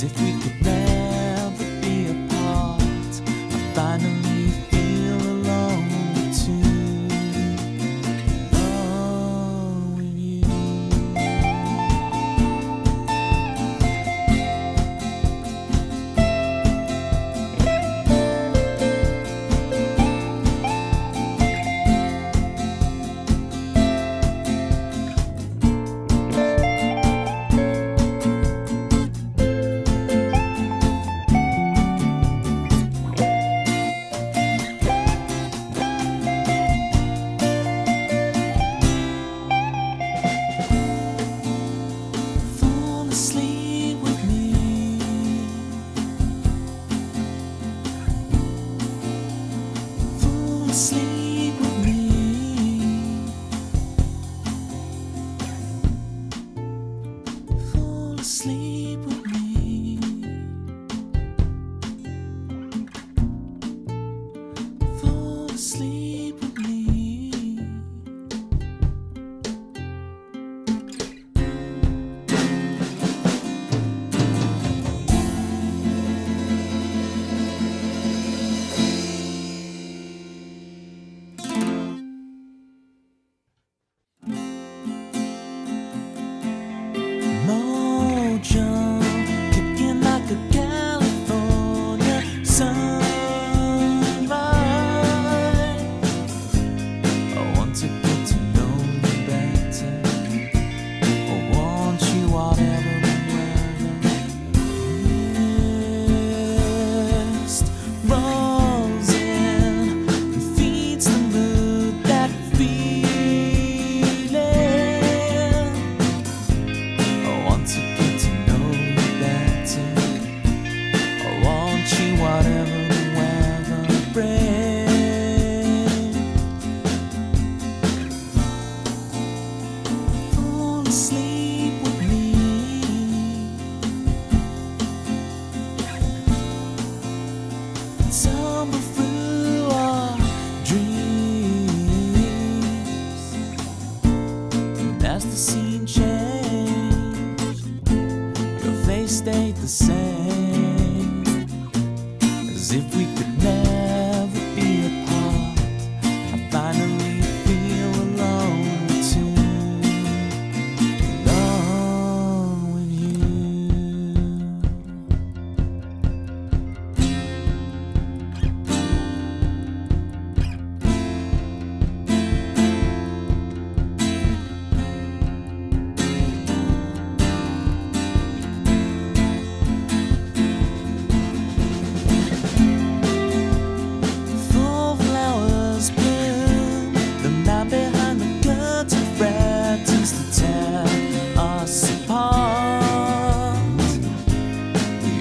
As if we could never be apart. I finally feel alone too. Alone with you. Sleep with me. Fall asleep with me. Fall asleep with me. Fall asleep with me. Mojo, kicking like a California sunrise. I want to get to know you better. I want you whatever and weather. Mist rolls in and feeds the mood, that feeling. I want to get to know you better. I want you whatever the weather brings. Fall asleep with me. Tumble through our dreams. And as the scene changed, your face stayed the same. As if we could never be apart. I finally feel alone too. Alone with you. Full flowers bloom. The man behind the curtain threatens to tear us apart.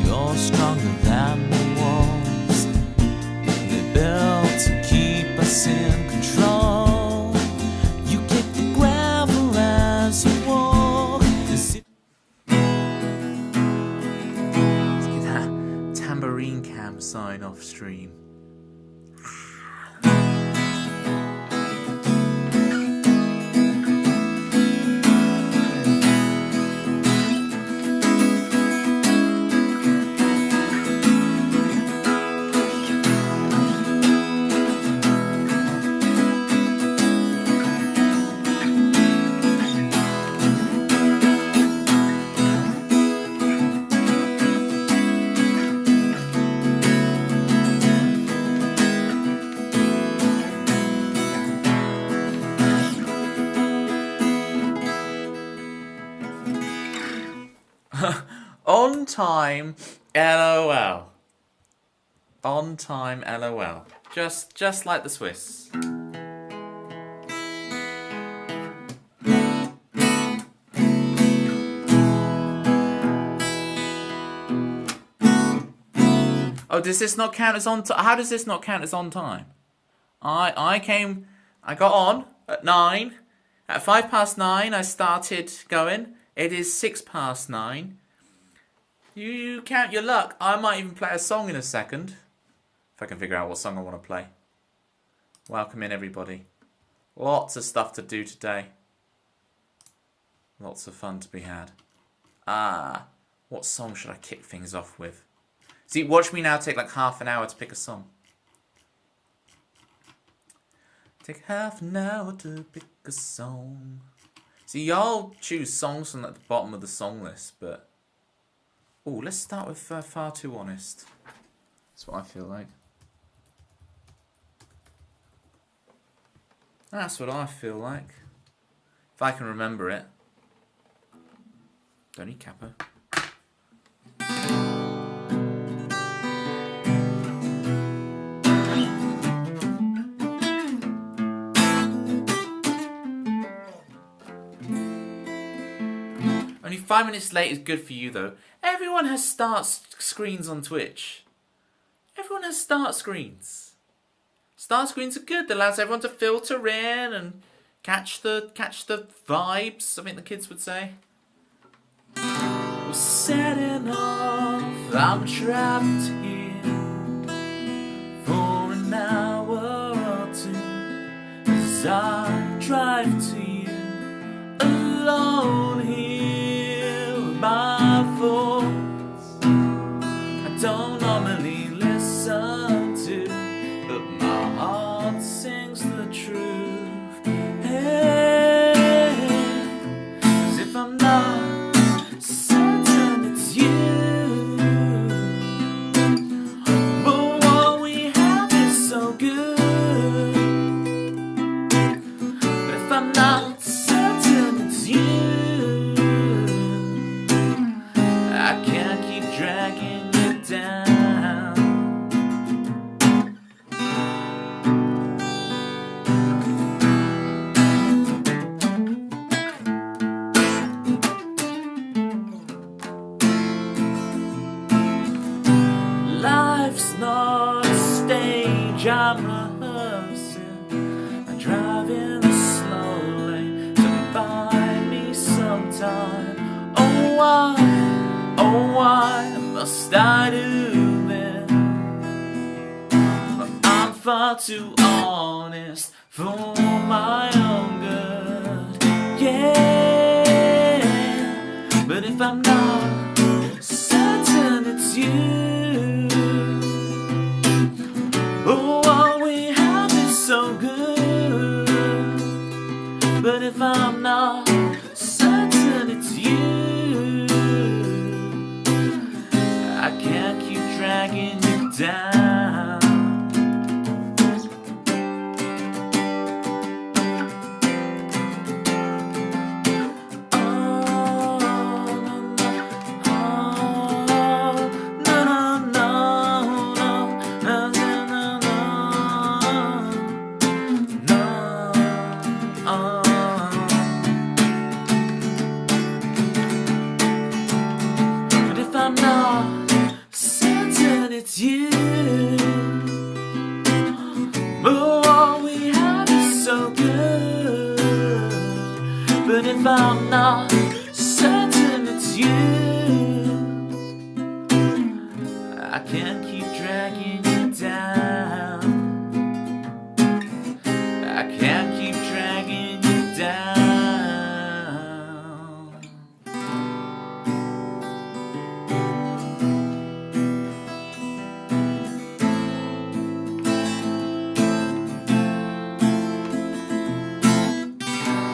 You're stronger than the walls they built to keep us in control. You kick the gravel as you walk. As if let's get that tambourine cam sign off stream. On time, LOL. On time, LOL. Just like the Swiss. Oh, does this not count as on time? How does this not count as on time? I got on at 9. At 9:05 I started going. It is 9:06. You count your luck. I might even play a song in a second. If I can figure out what song I want to play. Welcome in, everybody. Lots of stuff to do today. Lots of fun to be had. What song should I kick things off with? See, watch me now take like half an hour to pick a song. Take half an hour to pick a song. See, y'all choose songs from at the bottom of the song list, but... Oh, let's start with Far Too Honest. That's what I feel like. That's what I feel like. If I can remember it. Don't need Kappa. Only 5 minutes late is good for you though. Everyone has start screens on Twitch. Everyone has start screens. Start screens are good. They allows everyone to filter in and catch the vibes, I think the kids would say. We're setting off, I'm trapped here for an hour or two as I drive to you alone here with my thoughts I don't normally listen to, but my heart sings the truth. Hey, as if I'm not certain it's you, but what we have is so good. But if I'm not certain it's you, I can't keep dragging you down. Life's not a stage I'm rehearsing. I'm driving a slow lane to buy me some time. Oh why must I do this? But I'm far too honest for my own good. Yeah, but if I'm not certain it's you, oh, what we have is so good. But if I'm not certain it's you, I can't keep dragging you down. I'm not certain it's you, but what we have is so good. But if I'm not certain it's you, I can't keep dragging you down. I can't keep dragging you down.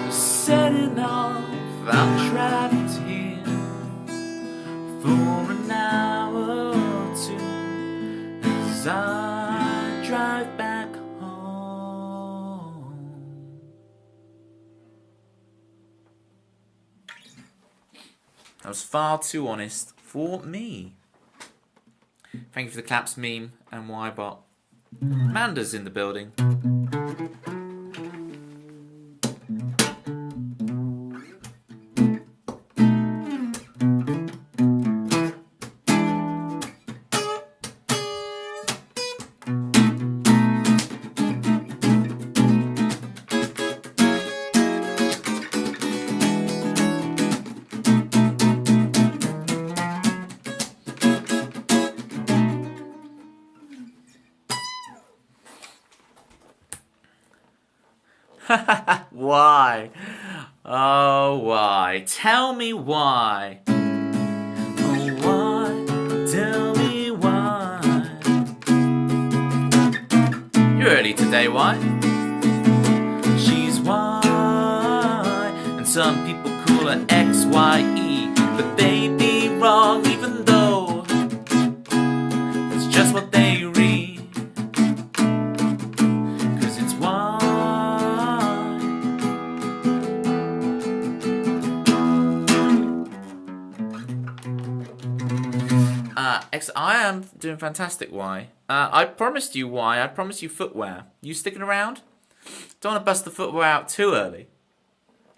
Setting off, I'm trapped here for an hour or two as I drive back home. That was Far Too Honest for me. Thank you for the claps meme and Ybot. Amanda's in the building. Why? Oh, why? Tell me why. Oh, say why. She's Y, and some people call her XYE, but they be wrong even though that's just what they read. 'Cause it's Y. I am doing fantastic, Y. I promised you, Y. I promised you footwear. You sticking around? Don't want to bust the footwear out too early.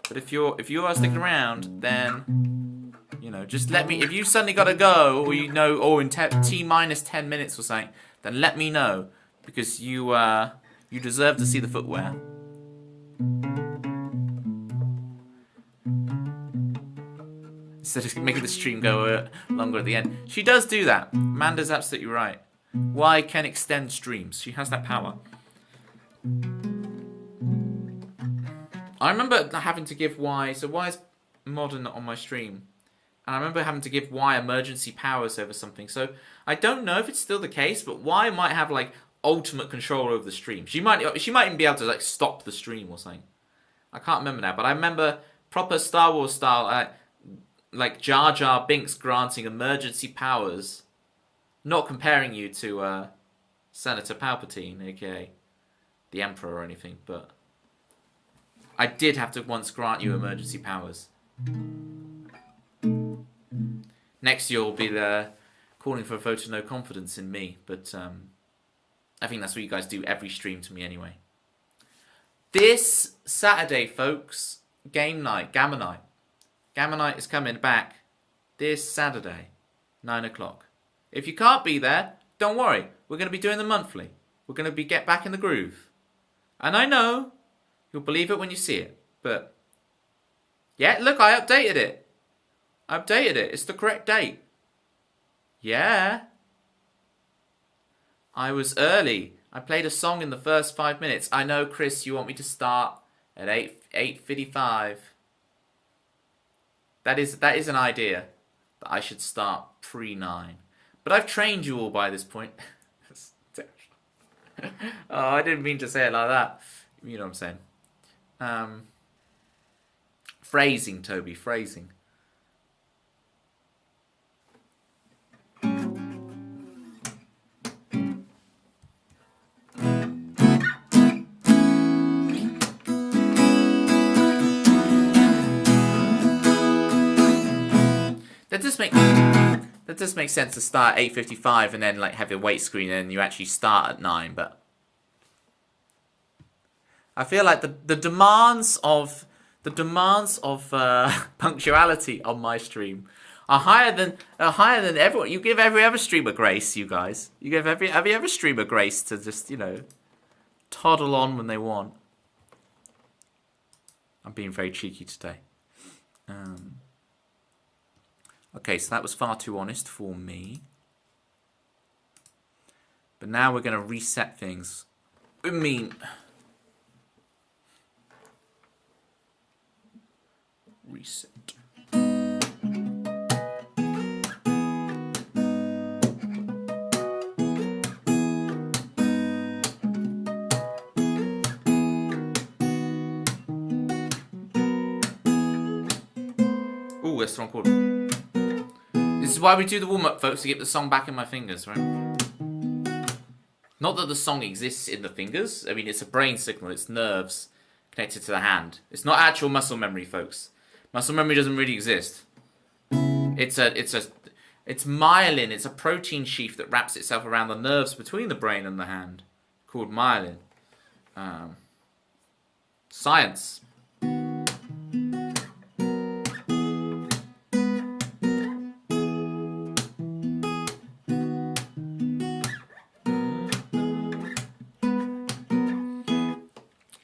But if you are sticking around, then you know, just let me. If you suddenly got to go, or you know, or in T minus 10 minutes or something, then let me know, because you deserve to see the footwear. Instead of making the stream go longer at the end. She does do that. Amanda's absolutely right. Y can extend streams. She has that power. I remember having to give Y... So Y's modern on my stream. And I remember having to give Y emergency powers over something. So I don't know if it's still the case, but Y might have like ultimate control over the stream. She might even be able to like stop the stream or something. I can't remember now. But I remember proper Star Wars style... like Jar Jar Binks granting emergency powers. Not comparing you to Senator Palpatine, aka the Emperor or anything, but I did have to once grant you emergency powers. Next you'll be there calling for a vote of no confidence in me, but I think that's what you guys do every stream to me anyway. This Saturday, folks, game night, Gamma Night. Gamma Night is coming back this Saturday, 9 o'clock. If you can't be there, don't worry. We're going to be doing them monthly. We're going to get back in the groove. And I know you'll believe it when you see it. But, yeah, look, I updated it. I updated it. It's the correct date. Yeah. I was early. I played a song in the first 5 minutes. I know, Chris, you want me to start at 8:55. That is an idea, that I should start pre-9. But I've trained you all by this point. Oh, I didn't mean to say it like that. You know what I'm saying. Phrasing, Toby, phrasing. That does make sense to start at 8:55 and then like have your wait screen and you actually start at 9. But I feel like the demands of punctuality on my stream are higher than everyone. You give every other streamer grace, you guys. You give every other streamer grace to just, you know, toddle on when they want. I'm being very cheeky today. Okay, so that was far too honest for me. But now we're going to reset things. I mean... reset. Ooh, that's the wrong chord. This is why we do the warm-up, folks, to get the song back in my fingers, right? Not that the song exists in the fingers. I mean, it's a brain signal. It's nerves connected to the hand. It's not actual muscle memory, folks. Muscle memory doesn't really exist. It's myelin. It's a protein sheath that wraps itself around the nerves between the brain and the hand, called myelin. Science.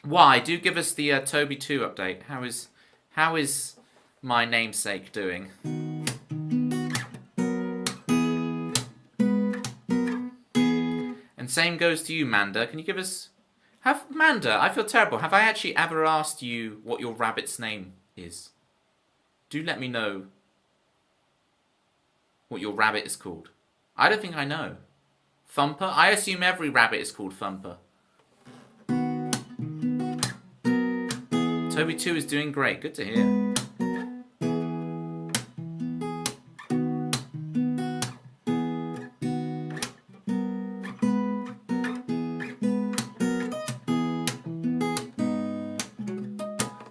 Why? Do give us the Toby 2 update. How is my namesake doing? And same goes to you, Manda. Can you give us... Manda, I feel terrible. Have I actually ever asked you what your rabbit's name is? Do let me know what your rabbit is called. I don't think I know. Thumper? I assume every rabbit is called Thumper. Toby 2 is doing great. Good to hear.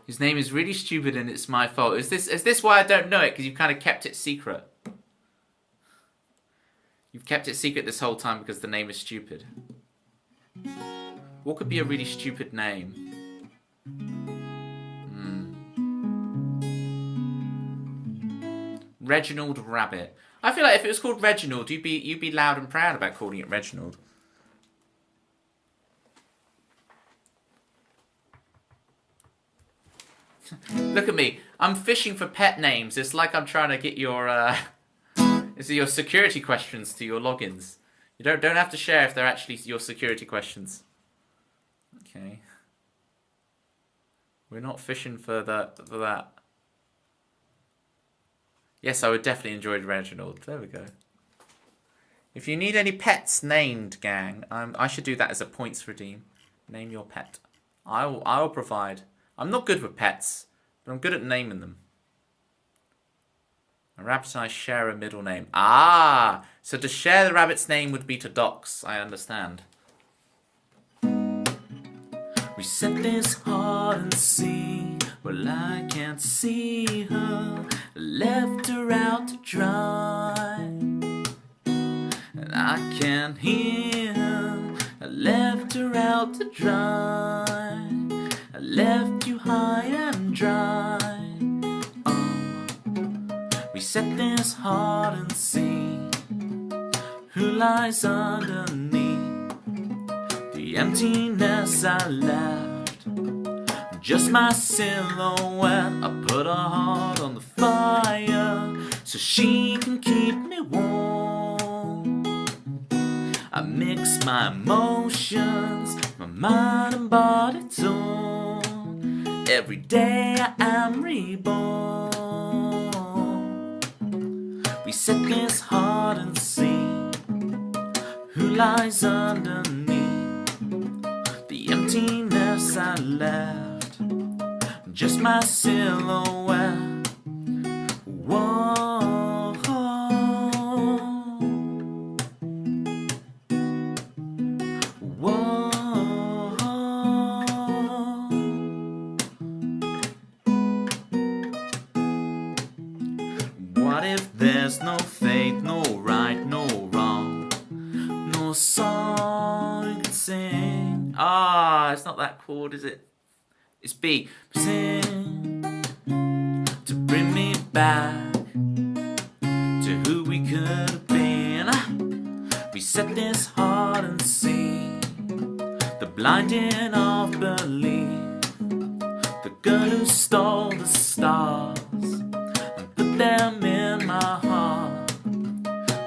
His name is really stupid and it's my fault. Is this why I don't know it? Because you've kind of kept it secret. You've kept it secret this whole time because the name is stupid. What could be a really stupid name? Reginald Rabbit. I feel like if it was called Reginald, you'd be loud and proud about calling it Reginald. Look at me. I'm fishing for pet names. It's like I'm trying to get your your security questions to your logins. You don't have to share if they're actually your security questions. Okay. We're not fishing for that. Yes, I would definitely enjoy Reginald. There we go. If you need any pets named, gang, I should do that as a points redeem. Name your pet. I will provide. I'm not good with pets, but I'm good at naming them. A rabbit and I share a middle name. Ah, so to share the rabbit's name would be to dox. I understand. We set this heart and see. Well, I can't see her. Left her out to dry. And I can't hear her. I left her out to dry. I left you high and dry. We set this heart and see who lies underneath the emptiness I left. Just my silhouette. I put her heart on the fire so she can keep me warm. I mix my emotions, my mind and body torn. Every day I am reborn. We set this heart and see who lies underneath the emptiness I left. Just my silhouette. Whoa. Whoa. What if there's no fate, no right, no wrong, no song you can sing? Ah, it's not that chord, is it? It's B. Sing to bring me back to who we could have been. We set this heart and see the blinding of belief. The girl who stole the stars and put them in my heart.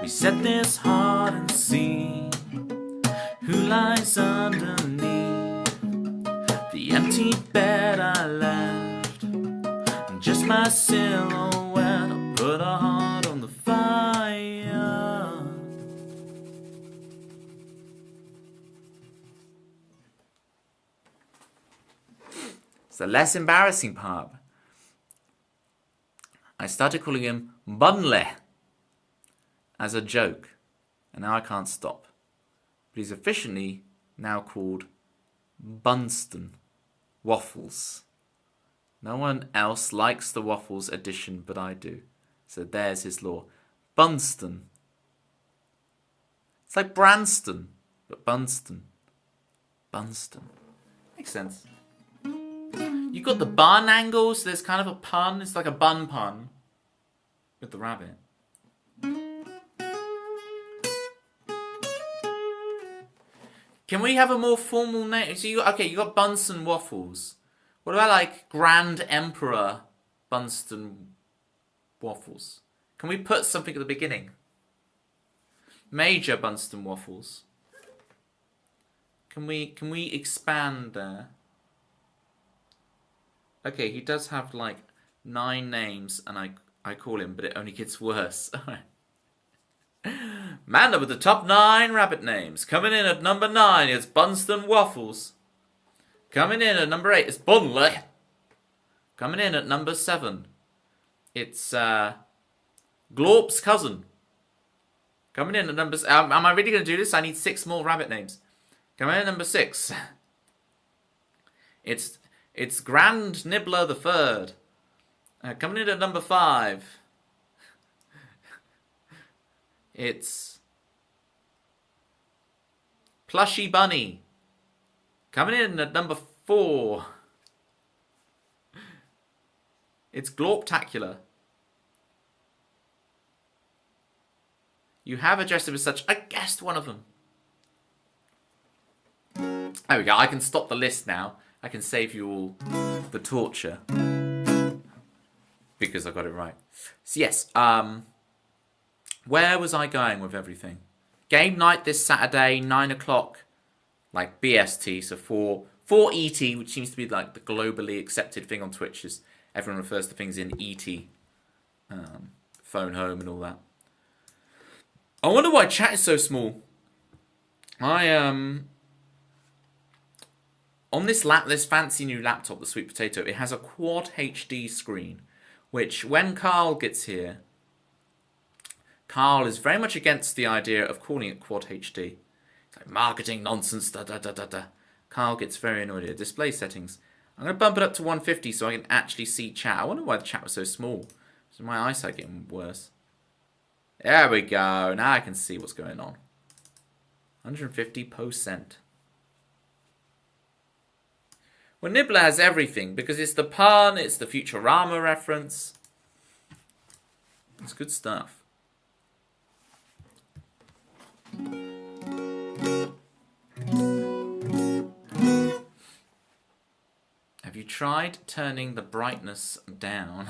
We set this heart and see who lies underneath the empty bed I left. And just my silhouette. I put a heart on the fire. It's the less embarrassing part. I started calling him Bunley as a joke, and now I can't stop. But he's officially now called Bunston Waffles. No one else likes the Waffles edition, but I do. So there's his law. Bunston. It's like Branston, but Bunston. Bunston. Makes sense. You got the bun angles. There's kind of a pun. It's like a bun pun with the rabbit. Can we have a more formal name? So you got Bunsen Waffles. What about like Grand Emperor Bunston Waffles? Can we put something at the beginning? Major Bunston Waffles. Can we expand there? Okay, he does have like 9 names, and I call him, but it only gets worse. Man with the top 9 rabbit names. Coming in at number 9 is Bunston Waffles. Coming in at number 8 is Bunley. Coming in at number 7. It's Glorp's cousin. Coming in at number... am I really going to do this? I need 6 more rabbit names. Coming in at number 6. It's Grand Nibbler the Third. Coming in at number 5. It's Plushy Bunny. Coming in at number 4. It's Glorptacular. You have addressed him as such. I guessed one of them. There we go. I can stop the list now. I can save you all the torture. Because I got it right. So yes, where was I going with everything? Game night this Saturday, 9 o'clock, like BST, so 4 ET, which seems to be like the globally accepted thing on Twitch, is everyone refers to things in ET, phone home and all that. I wonder why chat is so small. On this fancy new laptop, the Sweet Potato, it has a Quad HD screen, which when Carl gets here, Carl is very much against the idea of calling it Quad HD. It's like marketing nonsense, da da da da da. Carl gets very annoyed at it. Display settings. I'm going to bump it up to 150 so I can actually see chat. I wonder why the chat was so small. Is my eyesight getting worse? There we go. Now I can see what's going on. 150%. Well, Nibbler has everything because it's the pun, it's the Futurama reference. It's good stuff. Have you tried turning the brightness down?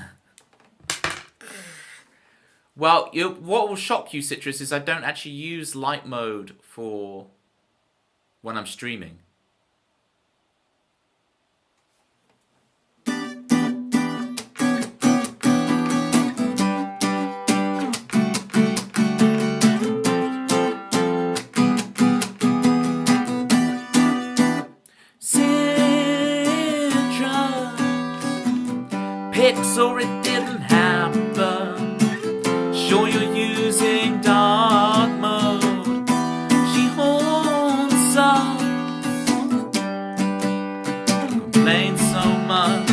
Well, what will shock you, Citrus, is I don't actually use light mode for when I'm streaming. Or it didn't happen. Sure you're using dark mode. She haunts us. Complains so much,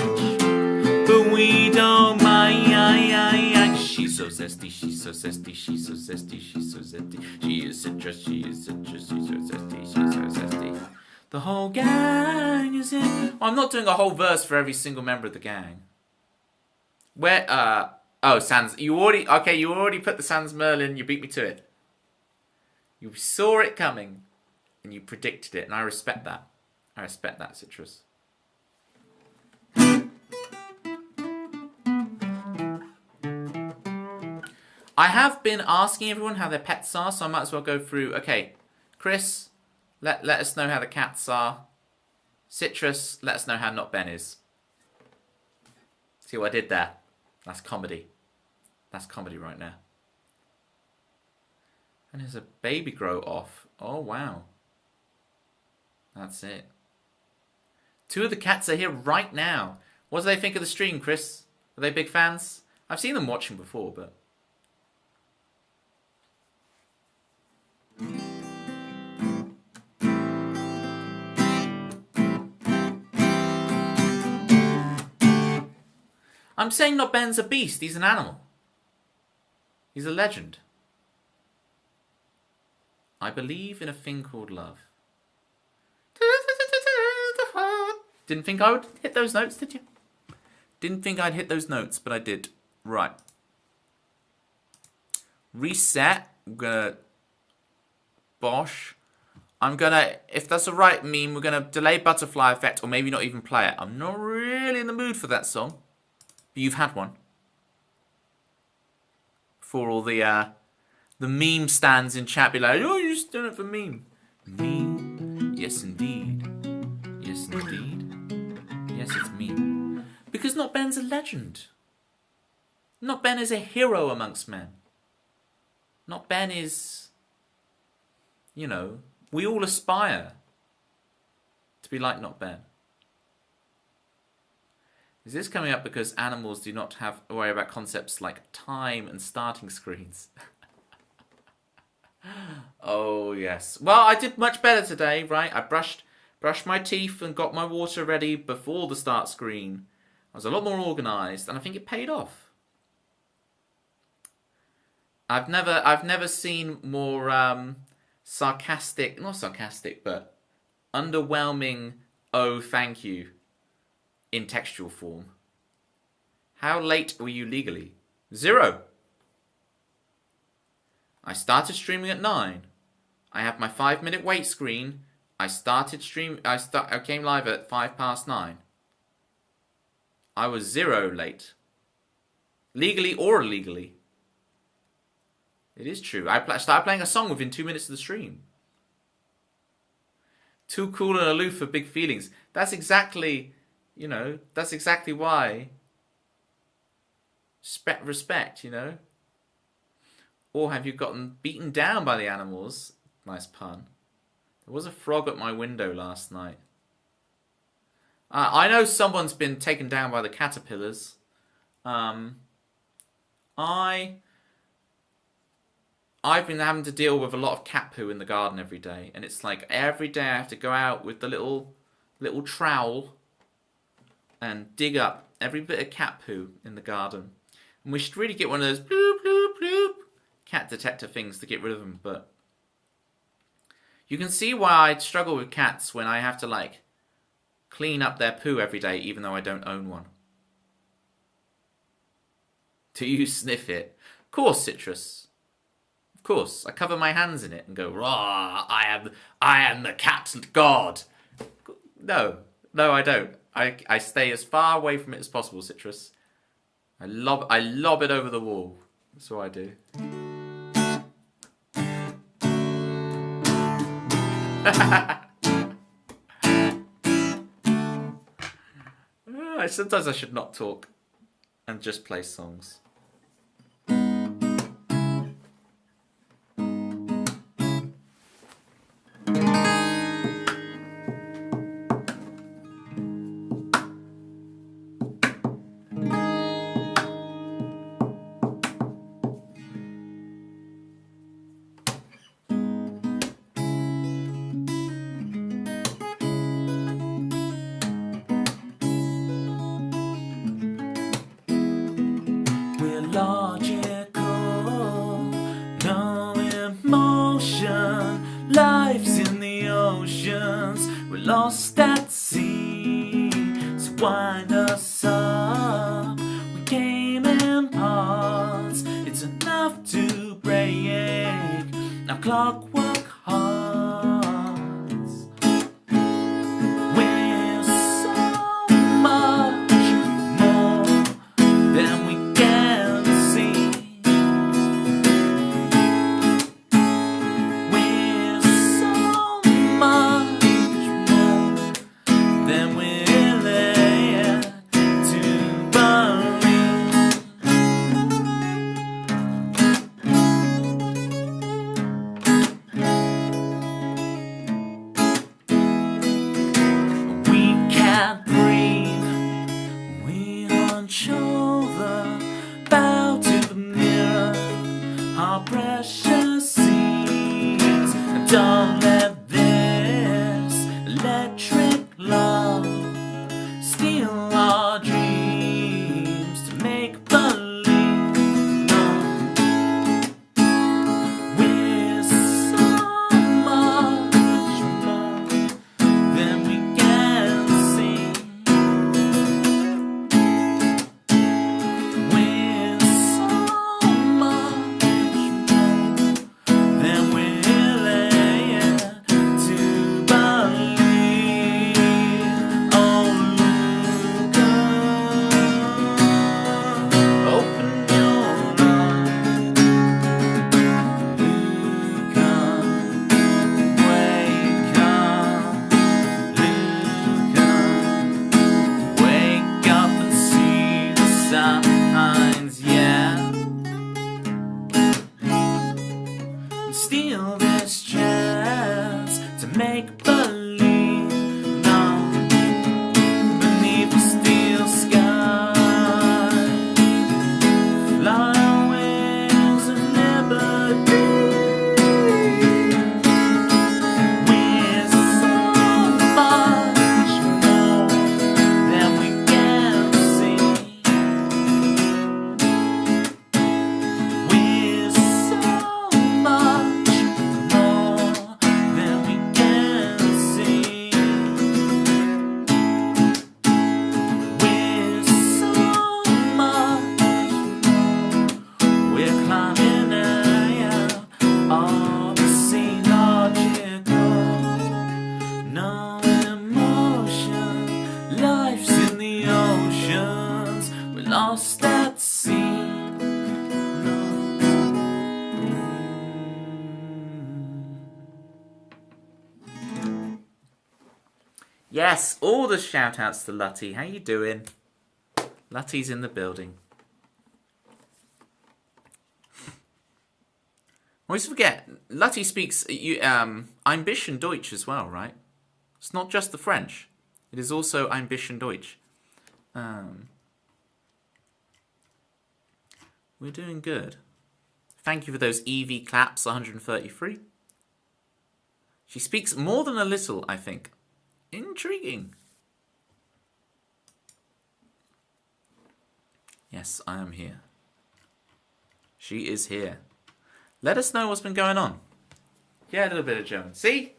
but we don't mind. She's so zesty, she's so zesty, she's so zesty, she's so zesty. She is citrus, she is citrus, she's so zesty, she's so zesty. The whole gang is in. Well, I'm not doing a whole verse for every single member of the gang. Where, oh, Sans, you already put the Sans Merlin, you beat me to it. You saw it coming, and you predicted it, and I respect that. I respect that, Citrus. I have been asking everyone how their pets are, so I might as well go through. Okay, Chris, let us know how the cats are. Citrus, let us know how Not Ben is. See what I did there? That's comedy. That's comedy right now. And there's a baby grow off. Oh, wow. That's it. 2 of the cats are here right now. What do they think of the stream, Chris? Are they big fans? I've seen them watching before, but... I'm saying Not Ben's a beast. He's an animal. He's a legend. I believe in a thing called love. Didn't think I would hit those notes, did you? Didn't think I'd hit those notes, but I did. Right. Reset. I'm gonna... Bosh. I'm gonna... If that's the right meme, we're gonna delay Butterfly Effect, or maybe not even play it. I'm not really in the mood for that song. You've had one. For all the meme stands in chat be like, oh, you're just doing it for meme. Meme? Yes, indeed. Yes, indeed. Yes, it's meme. Because Not Ben's a legend. Not Ben is a hero amongst men. Not Ben is, you know, we all aspire to be like Not Ben. Is this coming up because animals do not have to worry about concepts like time and starting screens? Oh, yes. Well, I did much better today, right? I brushed my teeth and got my water ready before the start screen. I was a lot more organised, and I think it paid off. I've never seen more sarcastic, not sarcastic, but underwhelming "oh, thank you" in textual form. How late were you legally? 0. I started streaming at 9. I have my 5-minute wait screen. I came live at 9:05. I was 0 late. Legally or illegally. It is true. I started playing a song within 2 minutes of the stream. Too cool and aloof for big feelings. That's exactly why. Respect, Or have you gotten beaten down by the animals? Nice pun. There was a frog at my window last night. I know someone's been taken down by the caterpillars. I've been having to deal with a lot of cat poo in the garden every day, and it's like every day I have to go out with the little trowel and dig up every bit of cat poo in the garden. And we should really get one of those bloop bloop bloop cat detector things to get rid of them, but you can see why I struggle with cats when I have to clean up their poo every day, even though I don't own one. Do you sniff it? Of course, Citrus. Of course, I cover my hands in it and go, "Rah! I am the cat god." No, I don't. I stay as far away from it as possible, Citrus. I lob it over the wall. That's what I do. Sometimes I should not talk and just play songs. Logical, no emotion, life's in the oceans, we're lost at sea, so wind us up, we came in parts, it's enough to break our clockwork hearts, we're so much more than we precious seeds. Don't let this electric love steal our dreams to make believe. No, we're so much more than we can see. We're so much than we're willing to believe. Oh, look up, open your eyes. Look up, wake up. Look up, wake up and see the signs, yeah. Steal this chance to make believe. No, beneath the steel sky. Yes, all the shout-outs to Lutty. How you doing? Lutty's in the building. I always forget, Lutty speaks ein bisschen Deutsch as well, right? It's not just the French. It is also ein bisschen Deutsch. We're doing good. Thank you for those Evie claps, 133. She speaks more than a little, I think. Intriguing. Yes, I am here. She is here. Let us know what's been going on. Yeah, a little bit of German. See?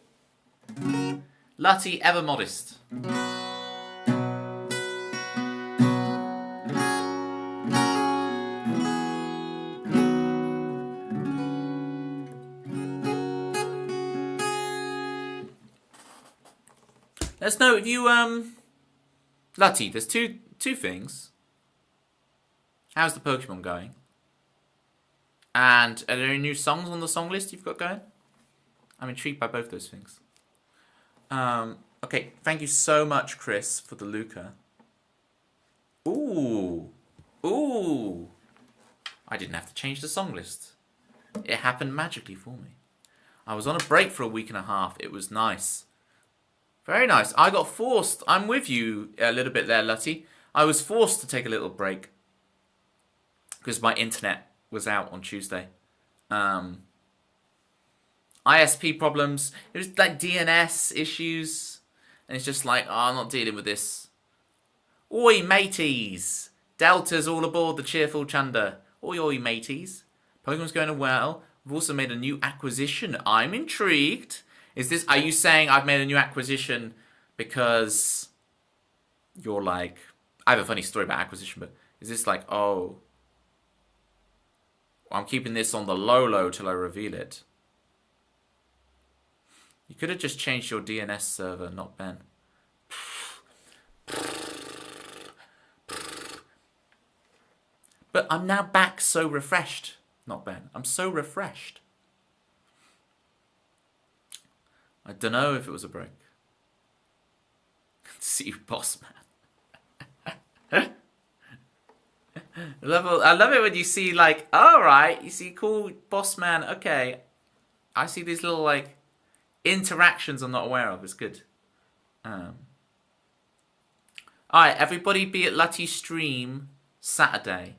Lutty, ever modest. Let us know if you, Lutty, there's two things. How's the Pokemon going? And are there any new songs on the song list you've got going? I'm intrigued by both those things. Okay, thank you so much, Chris, for the Luca. Ooh. Ooh. I didn't have to change the song list. It happened magically for me. I was on a break for a week and a half. It was nice. Very nice. I got forced. I'm with you a little bit there, Lutty. I was forced to take a little break because my internet was out on Tuesday. ISP problems. It was like DNS issues. And it's just like, oh, I'm not dealing with this. Oi, mateys. Delta's all aboard the cheerful chunder. Oi, oi, mateys. Pokemon's going well. We've also made a new acquisition. I'm intrigued. Are you saying I've made a new acquisition because you're like, I have a funny story about acquisition, but is this like, oh, I'm keeping this on the low till I reveal it? You could have just changed your DNS server, not Ben. But I'm now back so refreshed. Not Ben. I'm so refreshed. I don't know if it was a break. See you, boss man. I love it when you see like, all right, you see cool boss man. Okay, I see these little like interactions I'm not aware of. It's good. All right, everybody, be at Lutty's stream Saturday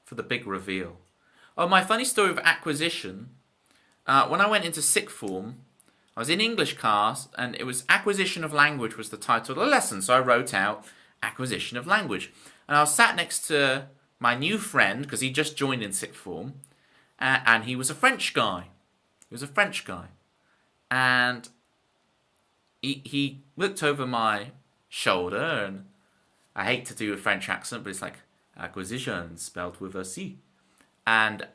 for the big reveal. Oh, my funny story of acquisition. When I went into sixth form, I was in English class, and it was Acquisition of Language was the title of the lesson. So I wrote out Acquisition of Language. And I was sat next to my new friend, because he just joined in sixth form, and he was a French guy. And he looked over my shoulder, and I hate to do a French accent, but it's like, acquisition, spelled with a C. And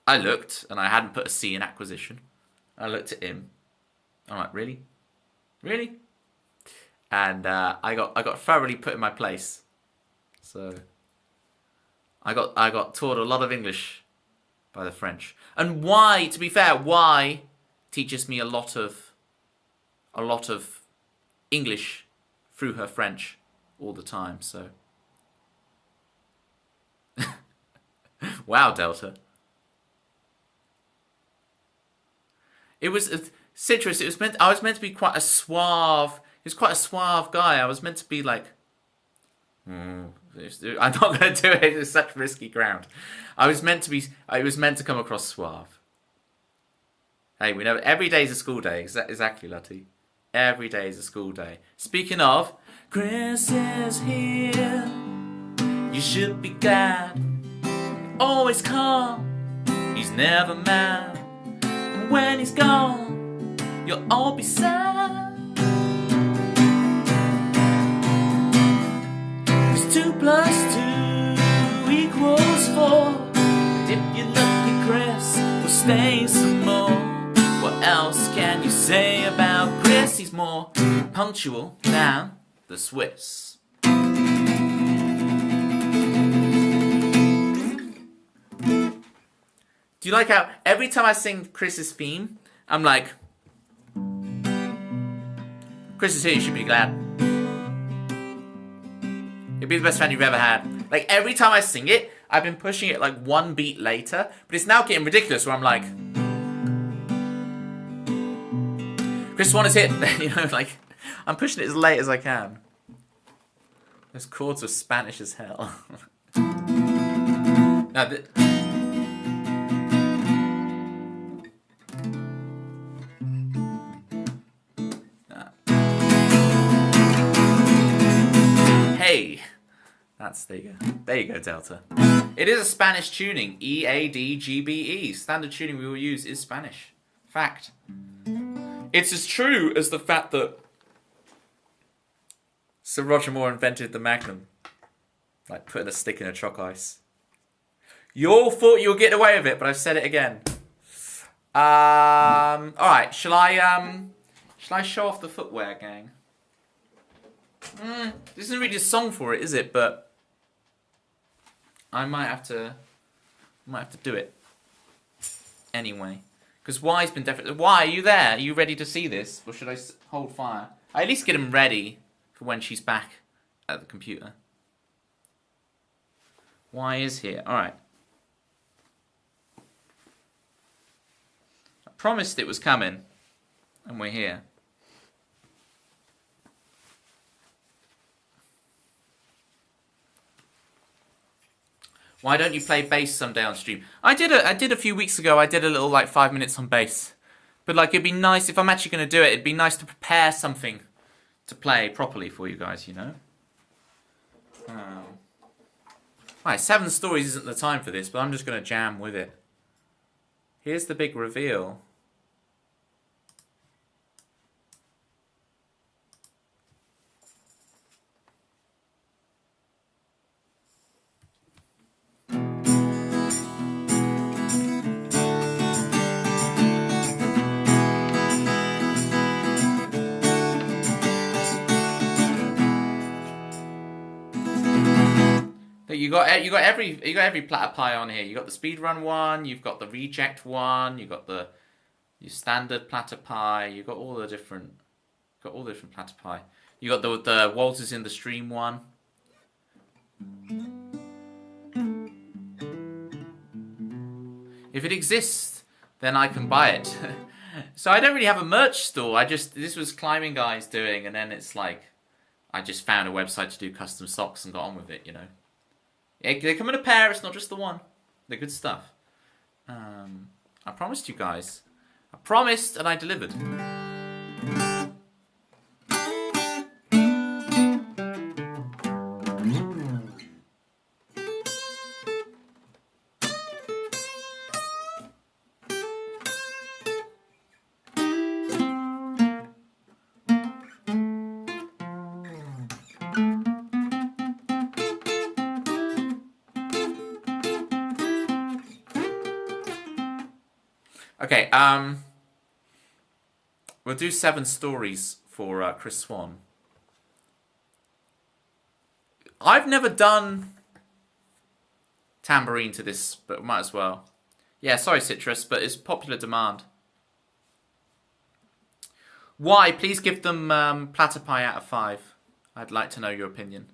I looked, and I hadn't put a C in acquisition. I looked at him. I'm like, really? Really? And I got thoroughly put in my place. So I got taught a lot of English by the French. And why, to be fair, why teaches me a lot of English through her French all the time. So wow, Delta. It was Citrus. I was meant to be quite a suave. He was quite a suave guy. I was meant to be like, I'm not going to do it. It's such risky ground. I was meant to come across suave. Hey, we know every day is a school day. Exactly, Lutty. Every day is a school day. Speaking of, Chris is here. You should be glad. Always calm. He's never mad. And when he's gone, you'll all be sad. 'Cause 2 + 2 equals 4. And if you're lucky, Chris will stay some more. What else can you say about Chris? He's more punctual than the Swiss. Do you like how every time I sing Chris's theme, I'm like, Chris is here, you should be glad. You'll be the best fan you've ever had. Like, every time I sing it, I've been pushing it like one beat later, but it's now getting ridiculous where I'm like, Chris Swan is here. You know, like, I'm pushing it as late as I can. Those chords were Spanish as hell. Now, hey, there you go, Delta. It is a Spanish tuning, E-A-D-G-B-E. Standard tuning we will use is Spanish. Fact. It's as true as the fact that Sir Roger Moore invented the Magnum. Like putting a stick in a chalk ice. You all thought you were getting away with it, but I've said it again. Alright, shall I show off the footwear, gang? This isn't really a song for it, is it? But I might have to do it anyway. Because Y's been definitely. Y, are you there? Are you ready to see this, or should I hold fire? I at least get him ready for when she's back at the computer. Y is here. All right. I promised it was coming, and we're here. Why don't you play bass someday on stream? I did a few weeks ago. I did a little like 5 minutes on bass, but like it'd be nice if I'm actually going to do it. It'd be nice to prepare something to play properly for you guys. You know. Right, 7 stories isn't the time for this, but I'm just going to jam with it. Here's the big reveal. You got every Platypus on here. You got the speedrun one. You've got the reject one. You got your standard Platypus. You got all the different Platypus. You got the Walters in the stream one. If it exists, then I can buy it. So I don't really have a merch store. This was Climbing Guys doing, and then it's like I just found a website to do custom socks and got on with it. You know. They come in a pair, it's not just the one. They're good stuff. I promised you guys. I promised and I delivered. Okay, we'll do 7 stories for Chris Swan. I've never done tambourine to this, but might as well. Yeah, sorry Citrus, but it's popular demand. Why? Please give them Platypus out of 5. I'd like to know your opinion.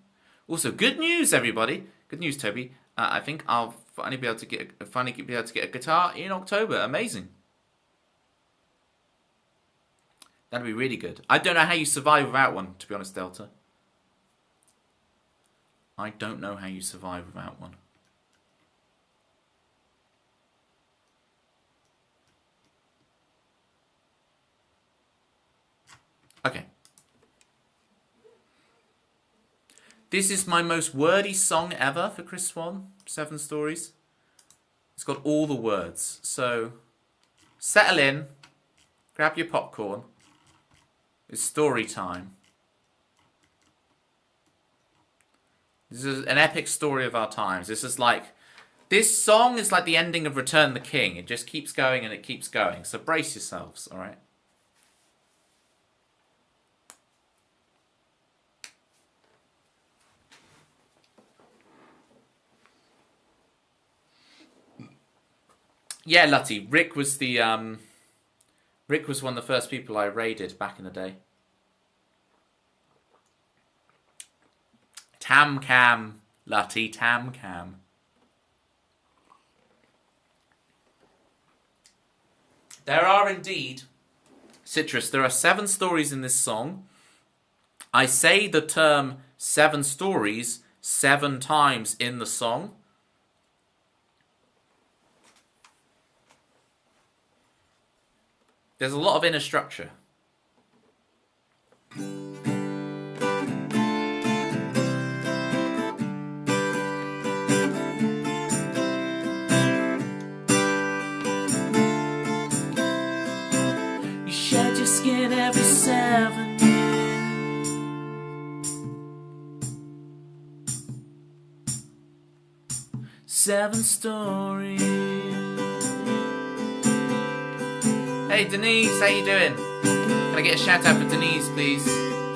Also, good news, everybody. Good news, Toby. I think I'll finally be able to get a guitar in October. Amazing. That'd be really good. I don't know how you survive without one, to be honest, Delta. I don't know how you survive without one. Okay. This is my most wordy song ever for Chris Swan. 7 stories. It's got all the words. So, settle in. Grab your popcorn. It's story time. This is an epic story of our times. This song is like the ending of Return the King. It just keeps going and it keeps going. So brace yourselves, alright? Yeah, Lutty. Rick was one of the first people I raided back in the day. Tam cam, Lottie, tam cam. There are indeed, Citrus, there are 7 stories in this song. I say the term 7 stories 7 times in the song. There's a lot of inner structure. You shed your skin every 7 years. 7 stories. Hey Denise, how you doing? Can I get a shout out for Denise, please?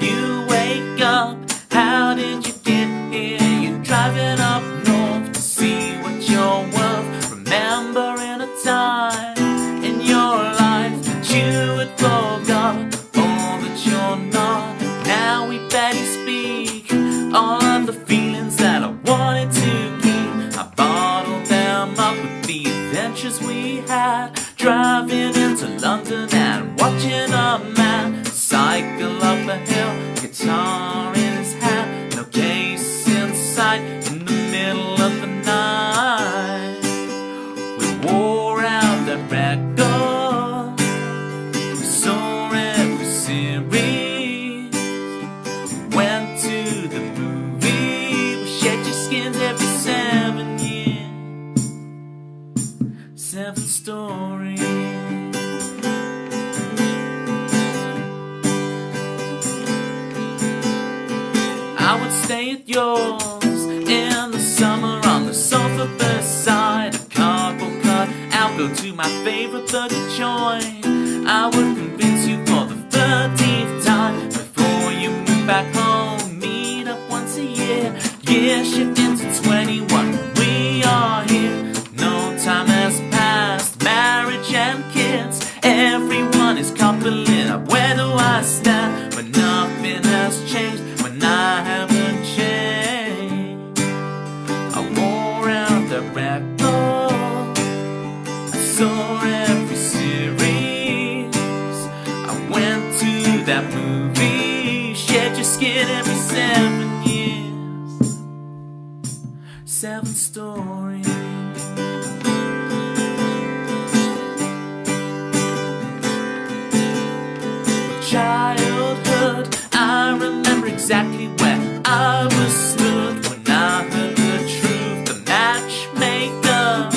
You wake up, how did you get here? You're driving up north to see what you're worth. Remembering a time in your life that you had forgot, all that you're not. Now we barely speak, all of the feelings that I wanted to keep. I bottled them up with the adventures we had, driving into London and watching a man cycle up a hill, guitar in his hand, no case in sight, in the middle of the night. We wore out that record, we saw every series, went to the movie, we shed your skins every 7 years. 7 stories. I would stay at yours in the summer on the sofa beside a cardboard cut out, go to my favorite burger joint. I would convince you for the 13th time before you move back home. Meet up once a year, year shift into 21. We are here, no time has passed, marriage and kids, everyone is coupling up. Where do I stand when nothing has changed? I haven't changed. I wore out the record, I saw every series, I went to that movie, shed your skin every 7 years. 7 stories. Childhood, I remember exactly where I was stood when I heard the truth. The matchmaker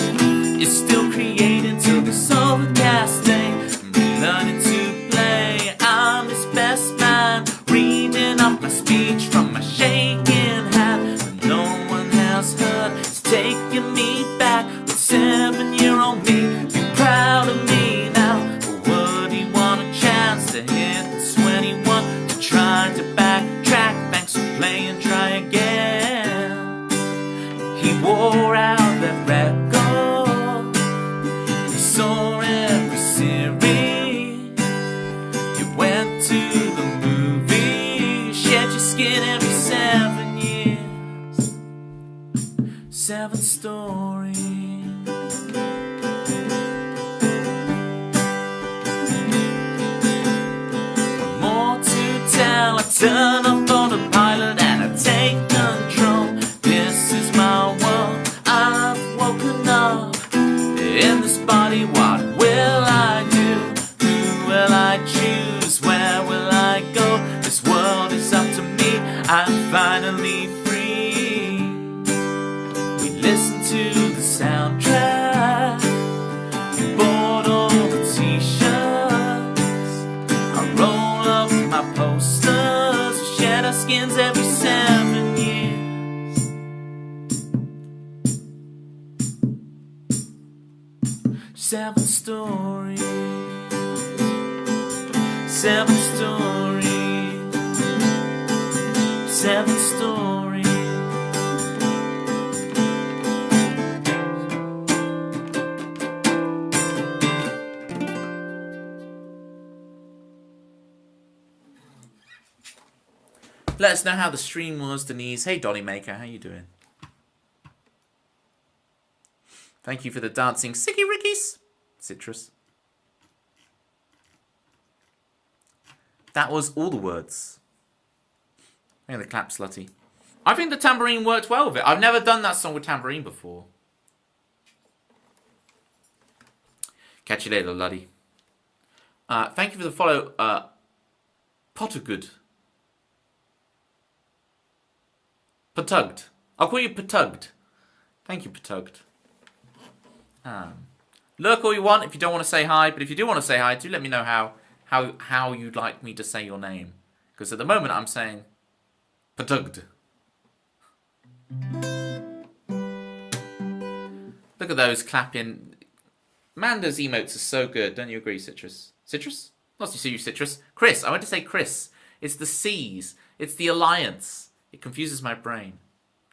is still creating till this overcasting, learning to play. I'm his best man, reading off my speech from my shaking hand. But no one has heard, it's taking me back with 7-year-old me. Be proud of me now, or would he want a chance to hit 21 to try to backtrack? Thanks for playing, try again. He wore out that record, he saw every series, you went to the movie, shed your skin every 7 years. 7 stories. I turn off autopilot and I take control. This is my world, I've woken up in this body. What will I do? Who will I choose? Where will I go? This world is up to me, I'm finally free. We listen to the soundtrack, we bought all the t-shirts, I roll up my posters, we shed our skins every 7 years. 7 stories. 7 stories. 7 stories. Let us know how the stream was, Denise. Hey, Dolly Maker, how you doing? Thank you for the dancing Siggy Rickies. Citrus. That was all the words. Hey, the clap, slutty. I think the tambourine worked well with it. I've never done that song with tambourine before. Catch you later, Luddy. Thank you for the follow, Pottergood. Patugged. I'll call you Patugged. Thank you, Patugged. Lurk all you want if you don't want to say hi, but if you do want to say hi, do let me know how you'd like me to say your name. Because at the moment I'm saying Patugged. Look at those clapping. Manda's emotes are so good, don't you agree, Citrus? Citrus? Not to see you, Citrus. Chris, I went to say Chris. It's the C's. It's the Alliance. It confuses my brain.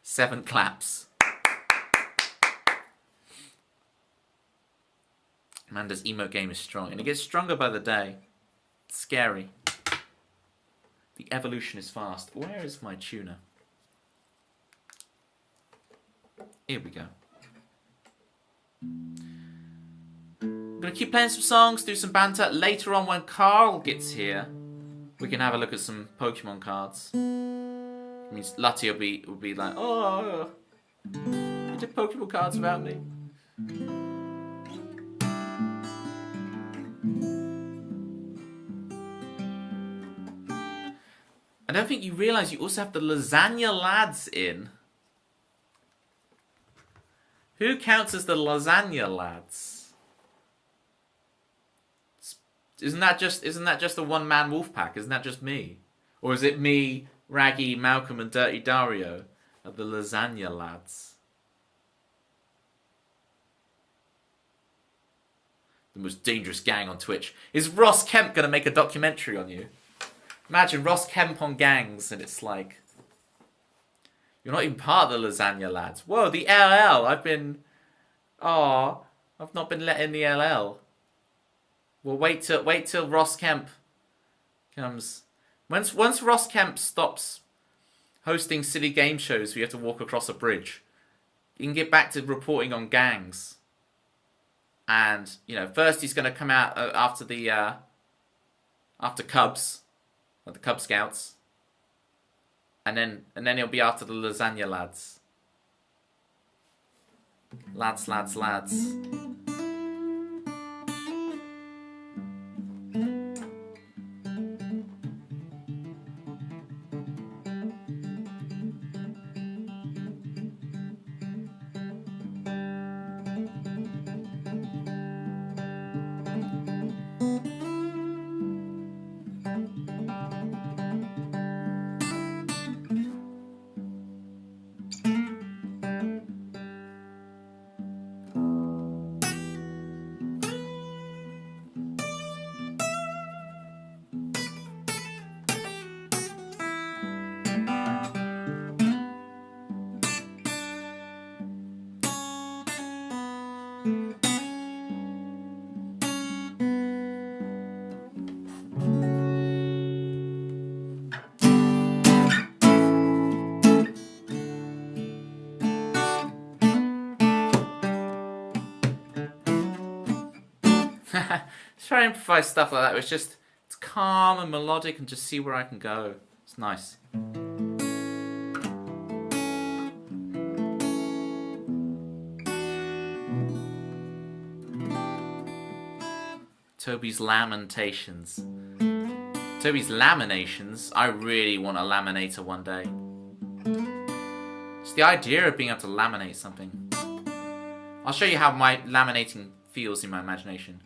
7 claps. Amanda's emote game is strong, and it gets stronger by the day. It's scary. The evolution is fast. Where is my tuna? Here we go. I'm going to keep playing some songs, do some banter. Later on when Carl gets here, we can have a look at some Pokemon cards. It means Lutty will be like, oh, you did Pokemon cards without me. I don't think you realise you also have the Lasagna Lads in. Who counts as the Lasagna Lads? Isn't that just a one-man wolf pack? Isn't that just me? Or is it me, Raggy, Malcolm and Dirty Dario of the Lasagna Lads? The most dangerous gang on Twitch. Is Ross Kemp going to make a documentary on you? Imagine Ross Kemp on gangs, and it's like, you're not even part of the Lasagna Lads. Whoa, the LL. I've not been let in the LL. Well, wait till Ross Kemp comes. Once Ross Kemp stops hosting silly game shows where you have to walk across a bridge, you can get back to reporting on gangs. And first he's going to come out after Cubs. Like the Cub Scouts. And then he'll be after the Lasagna Lads. Lads. Try to improvise stuff like that. It's calm and melodic and just see where I can go. It's nice. Toby's Lamentations. Toby's Laminations. I really want a laminator one day. It's the idea of being able to laminate something. I'll show you how my laminating feels in my imagination.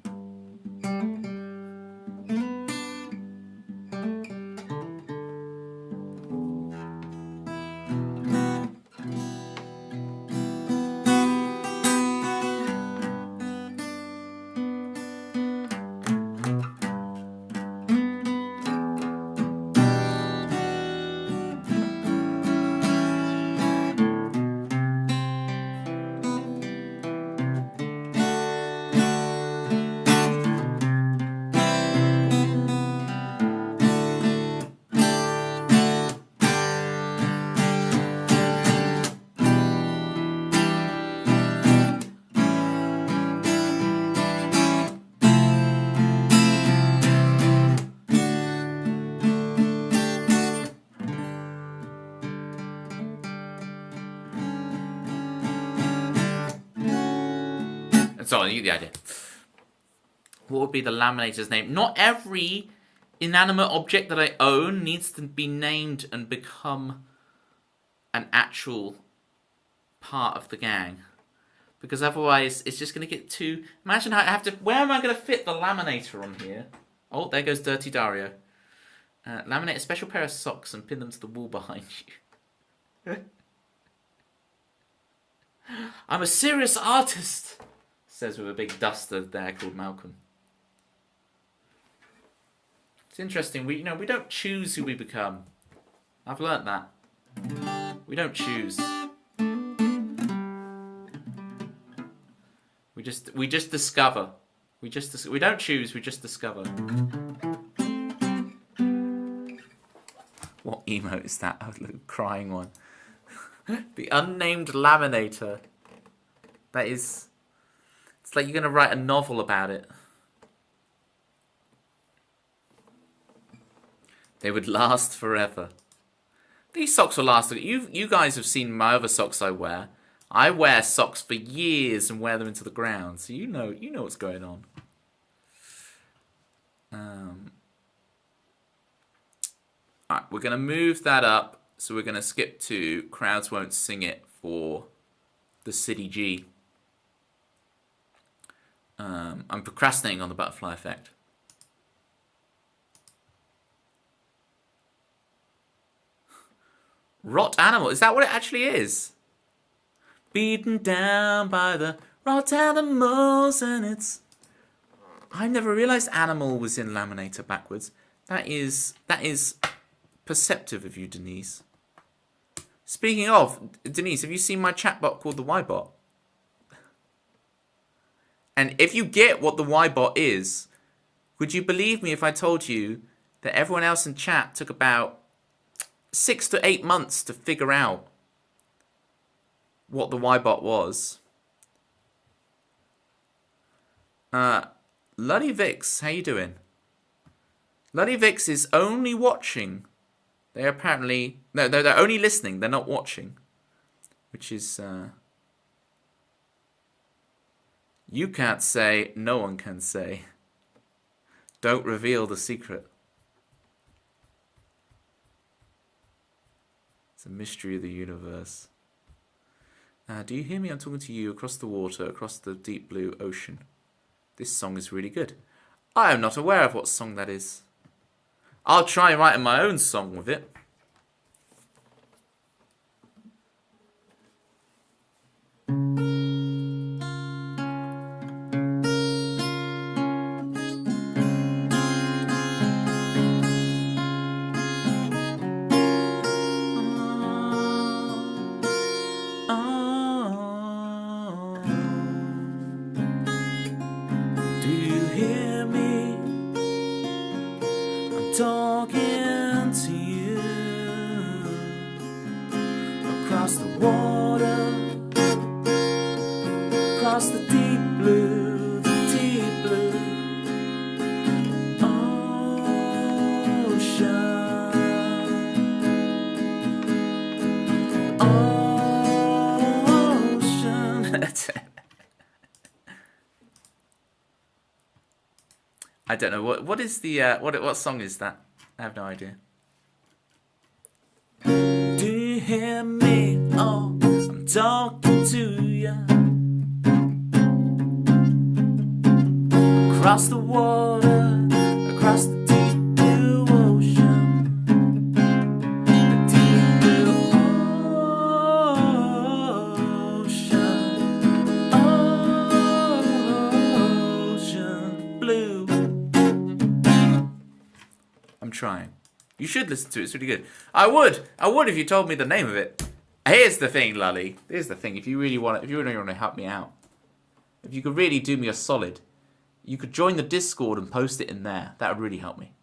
So you get the idea. What would be the laminator's name? Not every inanimate object that I own needs to be named and become an actual part of the gang. Because otherwise, it's just going to get too... Imagine how I have to... Where am I going to fit the laminator on here? Oh, there goes Dirty Dario. Laminate a special pair of socks and pin them to the wall behind you. I'm a serious artist, says with a big duster there called Malcolm. It's interesting. We don't choose who we become. I've learnt that. We don't choose. We just discover. We don't choose. We just discover. What emote is that? A little crying one. The unnamed laminator. That is... It's like you're going to write a novel about it. They would last forever. These socks will last. You guys have seen my other socks I wear. I wear socks for years and wear them into the ground. So you know what's going on. Alright, we're going to move that up. So we're going to skip to Crowds Won't Sing It for the City G. I'm procrastinating on the butterfly effect. Rot animal. Is that what it actually is? Beaten down by the rot animals, and it's... I never realised animal was in laminator backwards. That is perceptive of you, Denise. Speaking of, Denise, have you seen my chatbot called the Y-Bot? And if you get what the Y-Bot is, would you believe me if I told you that everyone else in chat took about 6 to 8 months to figure out what the Y-Bot was? Luddy Vix, how you doing? Luddy Vix is only watching. They're apparently... No, they're only listening. They're not watching. Which is... You can't say, no one can say. Don't reveal the secret. It's a mystery of the universe. Do you hear me? I'm talking to you across the water, across the deep blue ocean. This song is really good. I am not aware of what song that is. I'll try writing my own song with it. Talking to you across the water, across the deep blue ocean. I don't know what is the what song is that? I have no idea. Do you hear me? Oh, I'm talking to you across the water, across the deep blue ocean, the deep blue ocean blue. I'm trying. You should listen to it. It's really good. I would if you told me the name of it. Here's the thing, Lully. Here's the thing. If you really want to help me out, if you could really do me a solid, you could join the Discord and post it in there. That would really help me.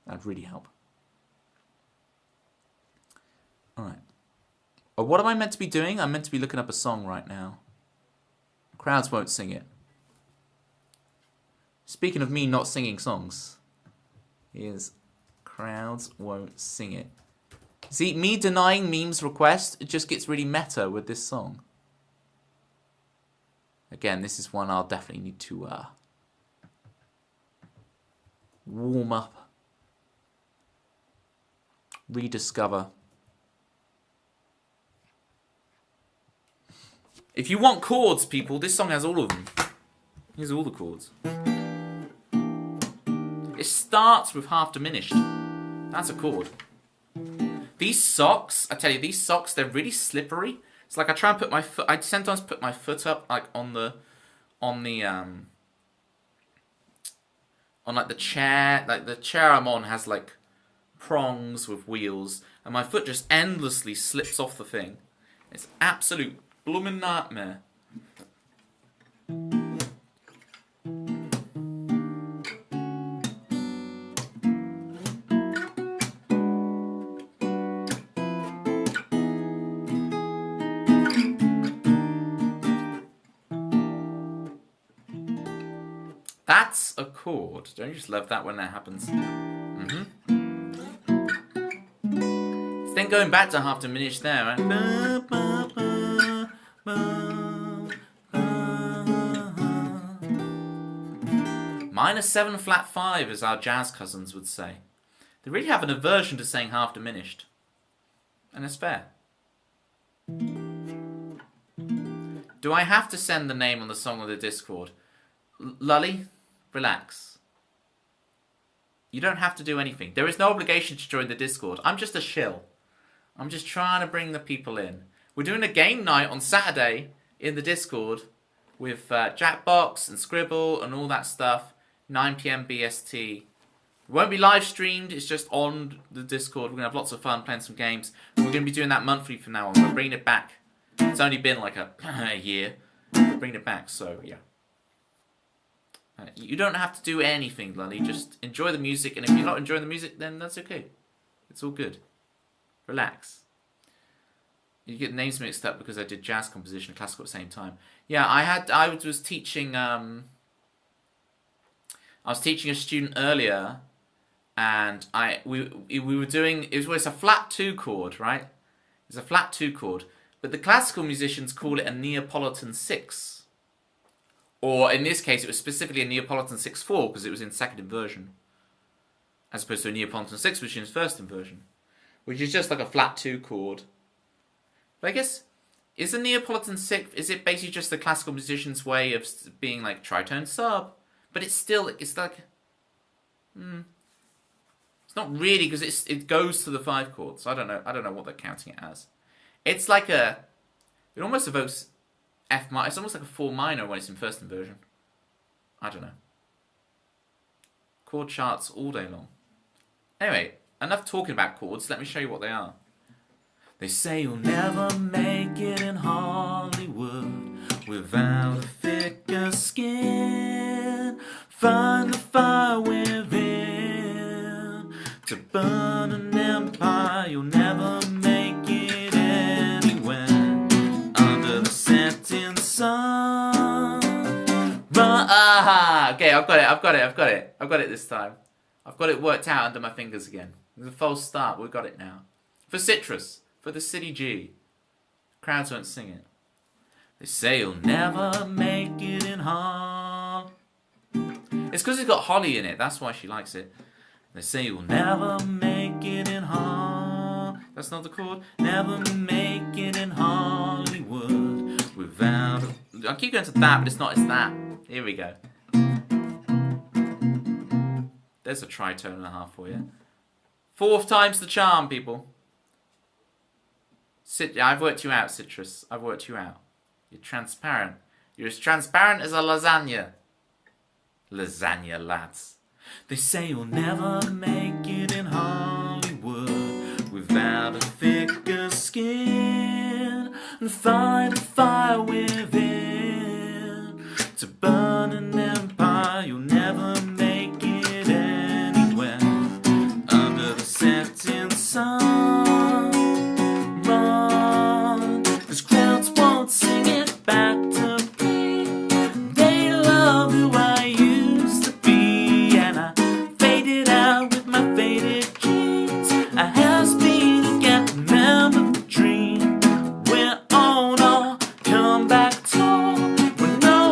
That'd really help. All right. Oh, what am I meant to be doing? I'm meant to be looking up a song right now. Crowds won't sing it. Speaking of me not singing songs. Is Crowds Won't Sing It. See, me denying memes request, it just gets really meta with this song. Again, this is one I'll definitely need to warm up, rediscover. If you want chords, people, this song has all of them. Here's all the chords. It starts with half diminished. That's a chord. These socks, I tell you, these socks, they're really slippery. It's like I try and put my foot, I sometimes put my foot up like on the chair. Like the chair I'm on has like prongs with wheels, and my foot just endlessly slips off the thing. It's absolute blooming nightmare. That's a chord. Don't you just love that when that happens? It's then going back to half diminished there, right? Minor 7 flat 5, as our jazz cousins would say. They really have an aversion to saying half diminished. And it's fair. Do I have to send the name on the song on the Discord? Lully, relax. You don't have to do anything. There is no obligation to join the Discord. I'm just a shill. I'm just trying to bring the people in. We're doing a game night on Saturday in the Discord with Jackbox and Scribble and all that stuff. 9 PM BST. It won't be live streamed. It's just on the Discord. We're going to have lots of fun playing some games. And we're going to be doing that monthly from now on. We're bringing it back. It's only been like a year. We're bringing it back, so yeah. You don't have to do anything, Lully. Just enjoy the music, and if you're not enjoying the music, then that's okay. It's all good. Relax. You get names mixed up because I did jazz composition and classical at the same time. Yeah, I was teaching a student earlier, and we were doing, it was a flat 2 chord, right? It's a flat 2 chord, but the classical musicians call it a Neapolitan 6. Or in this case, it was specifically a Neapolitan 6/4 because it was in second inversion, as opposed to a Neapolitan 6, which is in first inversion, which is just like a flat 2 chord. But I guess, is a Neapolitan 6, is it basically just the classical musician's way of being like tritone sub? But it's still, it's like, it's not really, because it goes to the 5 chords. So I don't know what they're counting it as. It's like it almost evokes F minor. It's almost like a 4 minor when it's in first inversion. I don't know. Chord charts all day long. Anyway, enough talking about chords. Let me show you what they are. They say you'll never make it in Hollywood without a thicker skin. Find the fire within to burn an empire. You'll never make it anywhere under the setting sun. Okay, I've got it this time. I've got it worked out under my fingers again. There's a false start, we've got it now. For Citrus, for the City G. Crowds won't sing it. They say you'll never make it in Hollywood. It's because it's got Holly in it, that's why she likes it. They say you'll never make it in Hollywood. That's not the chord. Never make it in Hollywood without I keep going to that, but it's not, it's that. Here we go. There's a tritone and a half for you. 4th time's the charm, people. I've worked you out, Citrus. I've worked you out. You're transparent. You're as transparent as a lasagna. Lasagna, lads. They say you'll never make it in Hollywood without a thicker skin and find a fire within to burn an empire. You'll never make it anywhere under the setting sun. Run, 'cause crowds won't sing it back to me. They love who I used to be, and I faded out with my faded jeans. I has been again, remember the dream. We're on our comeback tour. We're no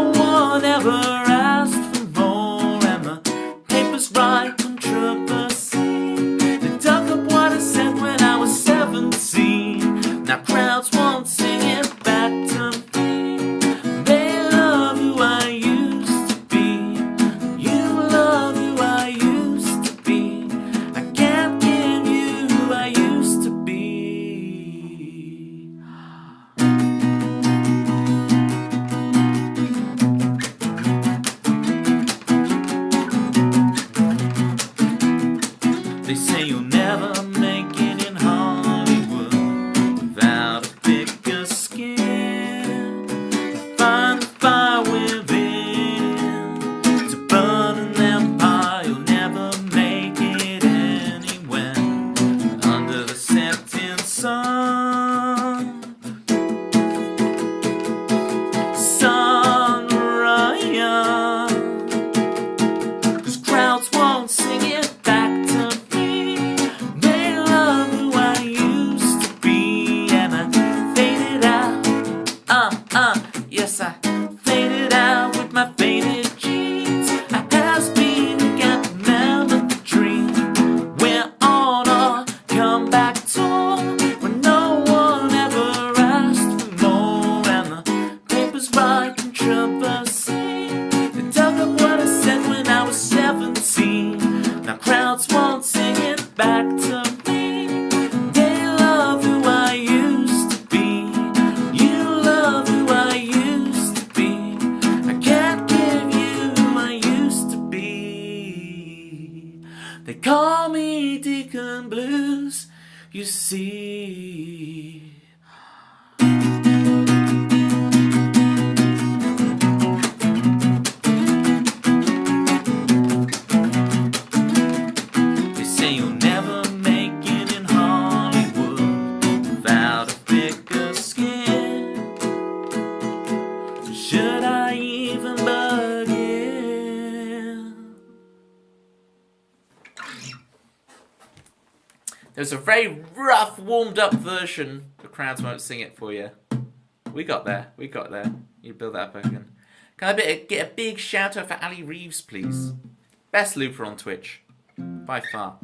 They call me Deacon Blues, you see. They say you'll never make it in Hollywood without a thicker skin. Should I even begin? There's a very rough, warmed-up version. The crowds won't sing it for you. We got there. We got there. You build that up again. Can I get a big shout-out for Ali Reeves, please? Best looper on Twitch. By far.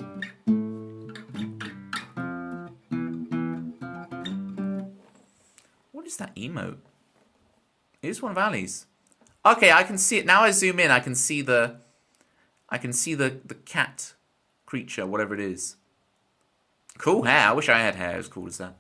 What is that emote? It is one of Ali's. Okay, I can see it. Now I zoom in, I can see the cat creature, whatever it is. Cool hair. I wish I had hair as cool as that.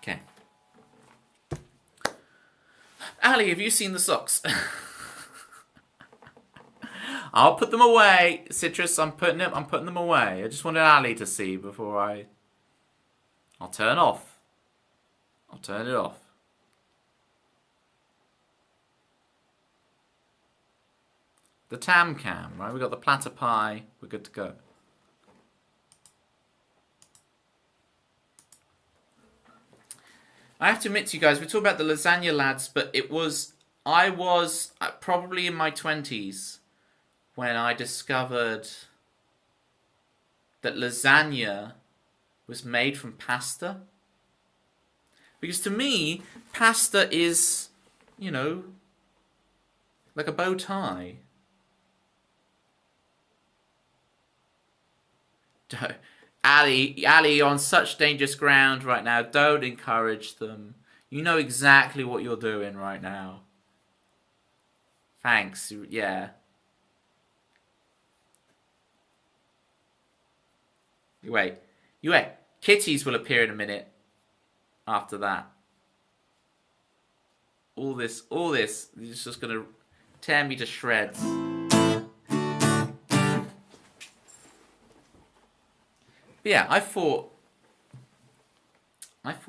Okay. Ali, have you seen the socks? I'll put them away. Citrus, I'm putting them away. I just wanted Ali to see before I'll turn off. I'll turn it off. The Tam Cam, right? We got the platter pie. We're good to go. I have to admit to you guys, we talk about the lasagna lads, but I was probably in my 20s when I discovered that lasagna was made from pasta. Because to me, pasta is, you know, like a bow tie. Ali, on such dangerous ground right now. Don't encourage them. You know exactly what you're doing right now. Thanks. Yeah. You wait. Kitties will appear in a minute after that. All this is just going to tear me to shreds. But yeah, I thought what,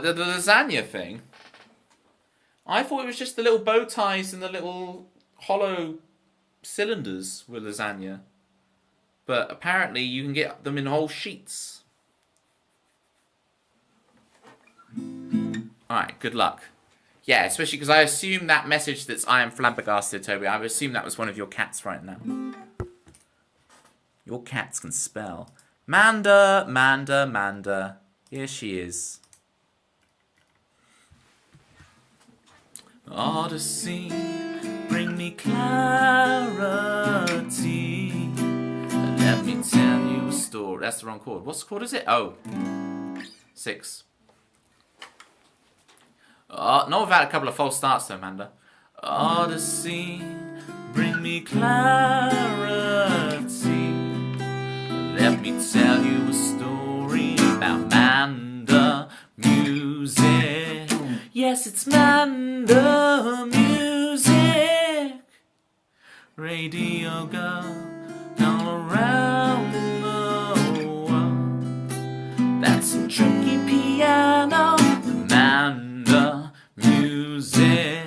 the lasagna thing? I thought it was just the little bow ties and the little hollow cylinders with lasagna. But apparently you can get them in whole sheets. Alright, good luck. Yeah, especially because I assume that message that's I am flabbergasted, Toby. I would assume that was one of your cats right now. Your cats can spell. Manda. Here she is. Odyssey, bring me clarity. Let me tell you a story. That's the wrong chord. What's the chord is it? Oh. 6. Not without a couple of false starts though, Amanda. Odyssey, bring me clarity. Let me tell you a story about Manda music. Yes, it's Manda music. Radio go all around the world. That's a tricky piano. Manda music.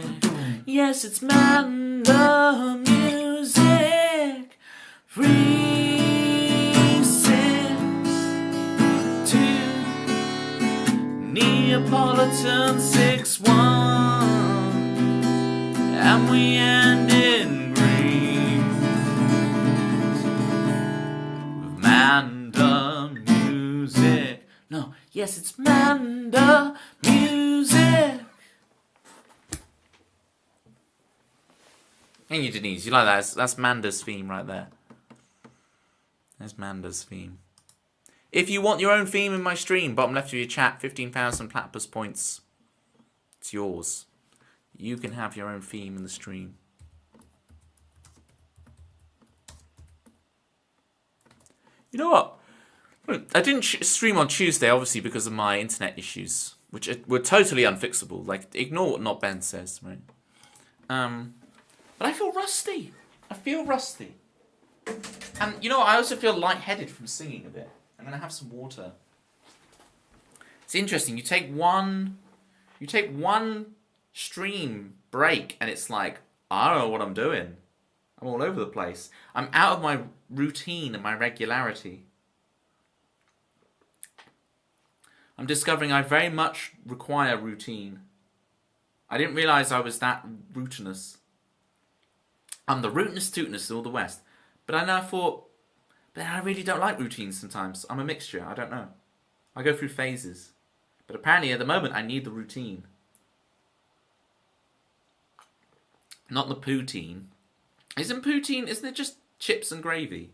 Yes, it's Manda music. 362 Neapolitan 6-1, and we end in green with Manda music. No, yes, it's Manda music. And you, Denise, you like that? That's Manda's theme right there. Where's Manda's theme? If you want your own theme in my stream, bottom left of your chat, 15,000 Platypus points. It's yours. You can have your own theme in the stream. You know what? I didn't stream on Tuesday, obviously, because of my internet issues, which were totally unfixable. Like, ignore what Not Ben says, right? But I feel rusty. I feel rusty. And, you know, I also feel lightheaded from singing a bit. I'm going to have some water. It's interesting. You take one stream break, and it's like, I don't know what I'm doing. I'm all over the place. I'm out of my routine and my regularity. I'm discovering I very much require routine. I didn't realise I was that routinous. I'm the rootinest tootness of all the West. But I now thought, but I really don't like routines sometimes. I'm a mixture. I don't know. I go through phases. But apparently at the moment I need the routine. Not the poutine. Isn't it just chips and gravy?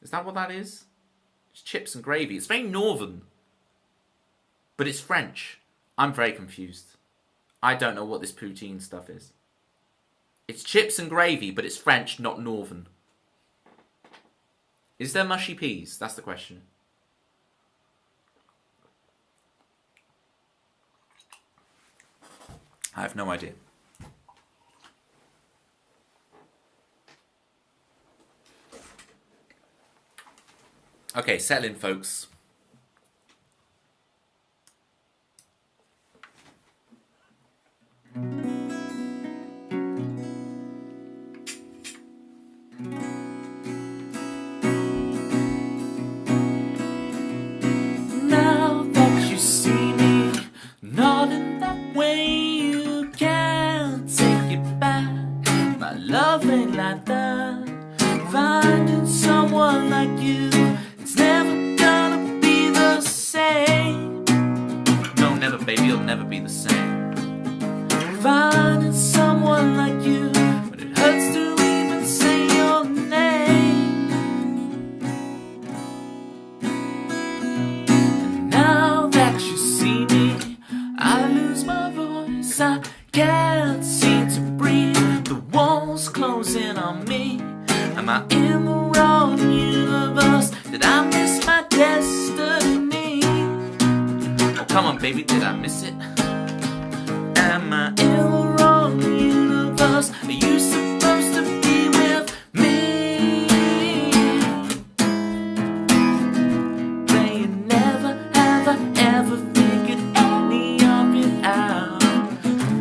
Is that what that is? It's chips and gravy. It's very northern. But it's French. I'm very confused. I don't know what this poutine stuff is. It's chips and gravy, but it's French, not northern. Is there mushy peas? That's the question. I have no idea. Okay, settle in, folks. Now that you see me, not in that way, you can't take it back. My love ain't like that. Finding someone like you, it's never gonna be the same. No, never, baby, you'll never be the same. Finding someone like you, but it hurts to even say your name. And now that you see me, I lose my voice. I can't seem to breathe. The walls closing on me. Am I in the wrong universe? Did I miss my destiny? Oh, come on, baby, did I miss it? Am I in the wrong universe? Are you supposed to be with me? But you never, ever figured any of it out.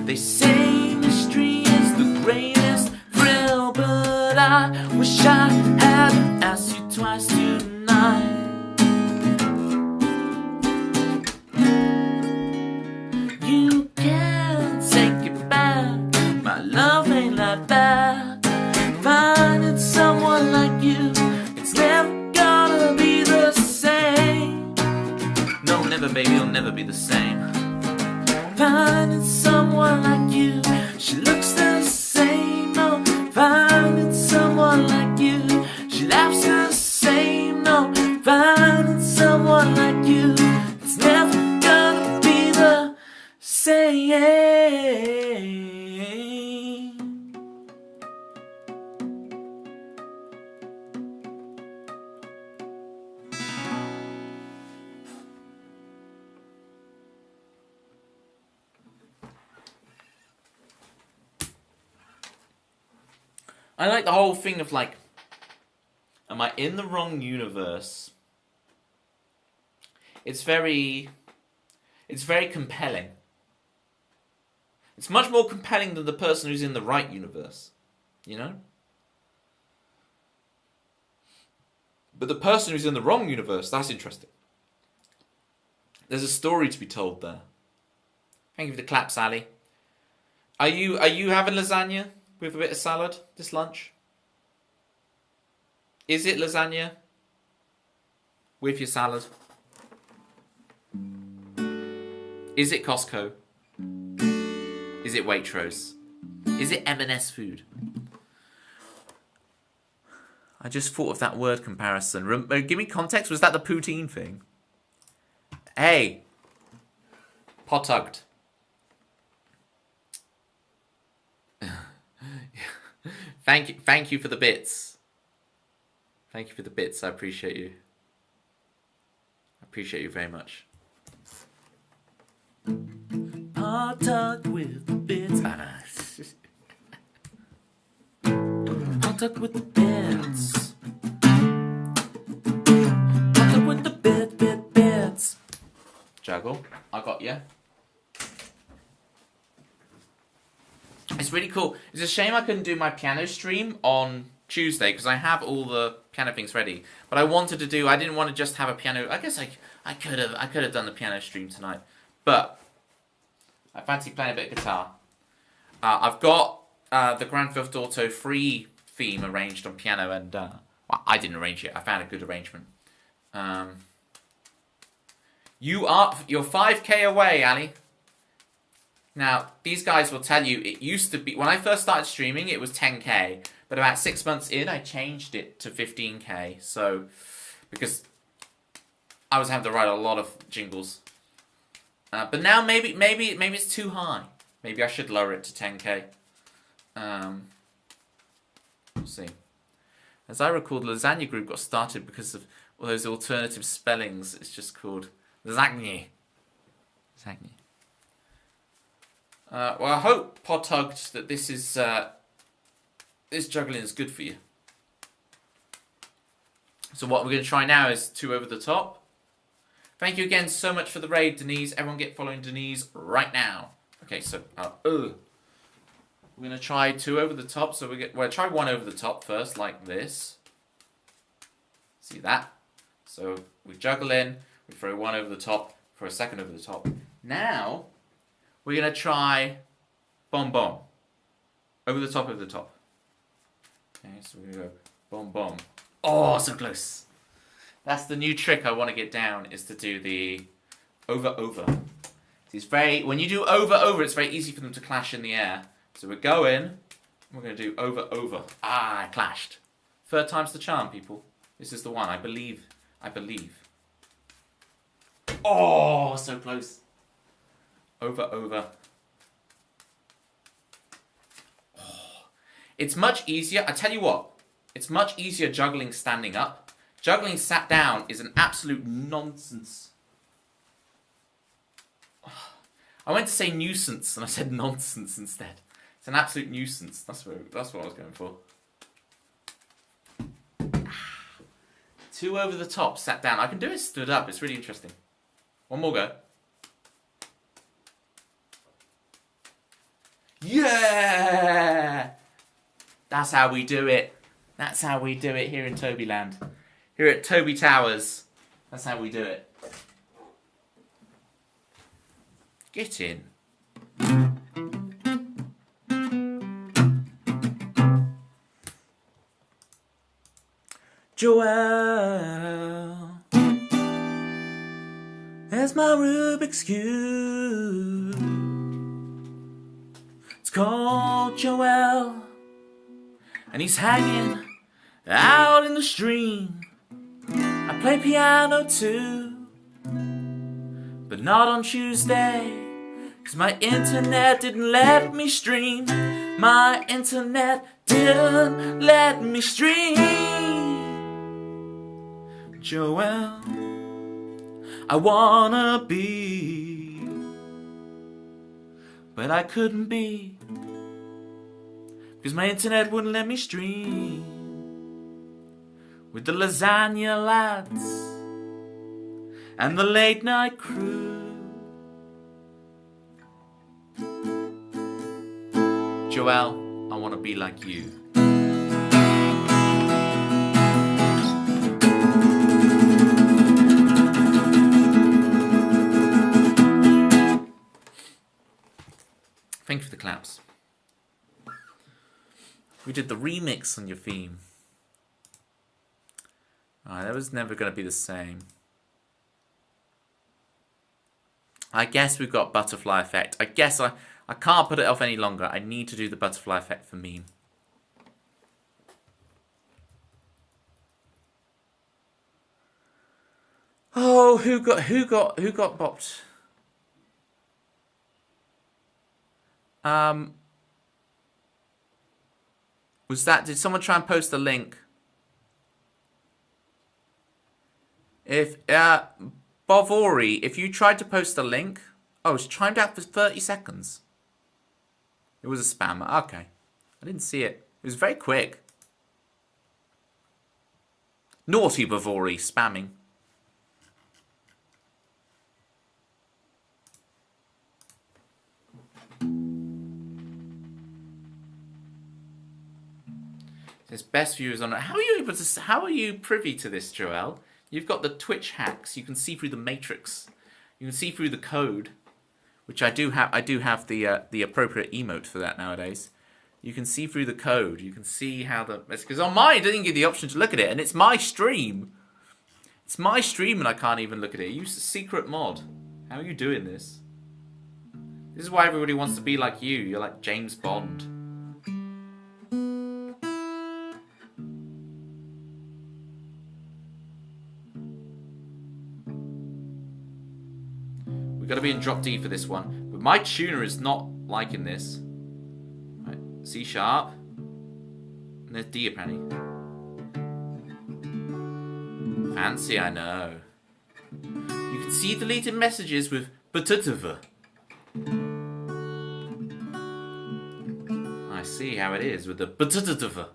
They say mystery is the greatest thrill, but I wish I hadn't asked you twice tonight. You can't take it back. My love ain't like that. Finding someone like you, it's never gonna be the same. No, never, baby, you'll never be the same. Finding someone like you, she looks the same. No, finding someone like you, she laughs the same. No, finding someone like you, it's never gonna be the same. I like the whole thing of like, am I in the wrong universe? It's very compelling. It's much more compelling than the person who's in the right universe, you know? But the person who's in the wrong universe, that's interesting. There's a story to be told there. Thank you for the clap, Sally. Are you having lasagna with a bit of salad this lunch? Is it lasagna with your salad? Is it Costco? Is it Waitrose? Is it M&S food? I just thought of that word comparison. Give me context. Was that the poutine thing? Hey. Pot tugged. Thank you for the bits. Thank you for the bits. I appreciate you. I appreciate you very much. Pot tugged with the bits. Pot tugged with the bits. Pot tugged with the bits. Juggle. I got you. It's really cool. It's a shame I couldn't do my piano stream on Tuesday because I have all the piano things ready. But I wanted to do. I didn't want to just have a piano. I guess I could have done the piano stream tonight, but I fancy playing a bit of guitar. I've got the Grand Theft Auto 3 theme arranged on piano, and well, I didn't arrange it. I found a good arrangement. You're 5k away, Ali. Now, these guys will tell you it used to be, when I first started streaming, it was 10k. But about 6 months in, I changed it to 15k. So, because I was having to write a lot of jingles. But now maybe it's too high. Maybe I should lower it to 10k. We'll see. As I recall, the Lasagna Group got started because of all those alternative spellings. It's just called Lasagna. Lasagna. Well, I hope, Pot Tugged, that this is this juggling is good for you. So what we're going to try now is 2 over the top. Thank you again so much for the raid, Denise. Everyone get following Denise right now. Okay, so we're going to try 2 over the top. So we'll try 1 over the top first, like this. See that? So we juggle in, we throw 1 over the top for a 2nd over the top. Now we're going to try Bom Bom. Over the top, over the top. Okay, so we're going to go Bom Bom. Oh, so close. That's the new trick I want to get down, is to do the over, over. It's very, when you do over, over, it's very easy for them to clash in the air. So we're going, we're going to do over, over. Ah, I clashed. 3rd time's the charm, people. This is the one, I believe. I believe. Oh, so close. Over, over. Oh. It's much easier. I tell you what. It's much easier juggling standing up. Juggling sat down is an absolute nonsense. Oh. I went to say nuisance and I said nonsense instead. It's an absolute nuisance. That's what I was going for. 2 over the top, sat down. I can do it stood up. It's really interesting. One more go. Yeah! That's how we do it. That's how we do it here in Tobyland. Here at Toby Towers. That's how we do it. Get in. Joelle, there's my Rubik's Cube. It's called Joelle, and he's hanging out in the stream. I play piano too, but not on Tuesday, 'cause my internet didn't let me stream. My internet didn't let me stream. Joelle, I wanna be, but I couldn't be, 'cause my internet wouldn't let me stream with the lasagna lads and the late night crew. Joelle, I wanna be like you. Thank you for the claps. We did the remix on your theme. That was never going to be the same. I guess we've got butterfly effect. I guess I can't put it off any longer. I need to do the butterfly effect for meme. Oh, who got bopped? Did someone try and post a link? If Bovori, if you tried to post a link, oh, it's chimed out for 30 seconds. It was a spam. Okay, I didn't see it. It was very quick. Naughty Bavori spamming. There's best viewers on it. How are you able to? How are you privy to this, Joel? You've got the Twitch hacks. You can see through the matrix. You can see through the code, which I do have. I do have the appropriate emote for that nowadays. You can see through the code. You can see how the... Because on mine, it doesn't give you the option to look at it, and it's my stream. It's my stream, and I can't even look at it. Use the secret mod. How are you doing this? This is why everybody wants to be like you. You're like James Bond. We've got to be in drop D for this one. But my tuner is not liking this. Right, C sharp. And there's D apparently. Fancy, I know. You can see deleted messages with Platypus. I see how it is with the Platypus.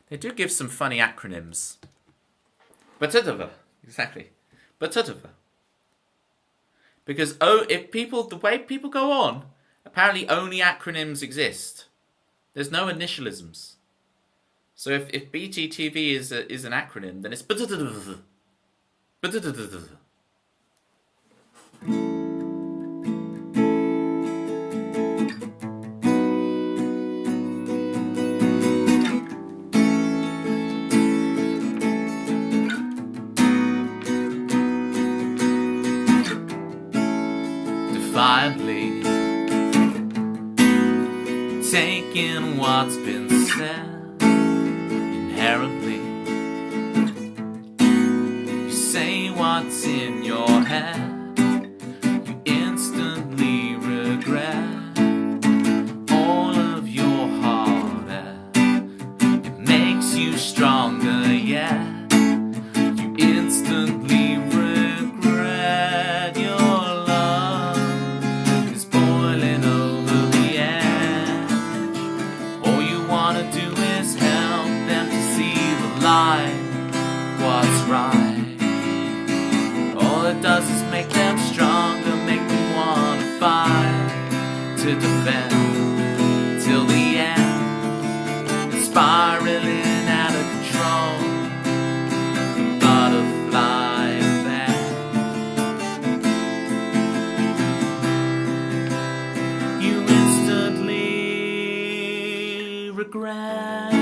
They do give some funny acronyms. Platypus, exactly. Platypus. Because the way people go on, apparently only acronyms exist. There's no initialisms. So if BTTV is an acronym, then it's Platypus. Platypus. Defiantly taking what's been said. Inherently, you say what's in your head. You instantly regret all of your heartache. It makes you stronger yet. You instantly regret your love is boiling over the edge. All you wanna do is help them to see the light, what's right. All it does is make them stronger, make them wanna fight, to defend till the end. It's spiraling out of control, butterfly effect. You instantly regret.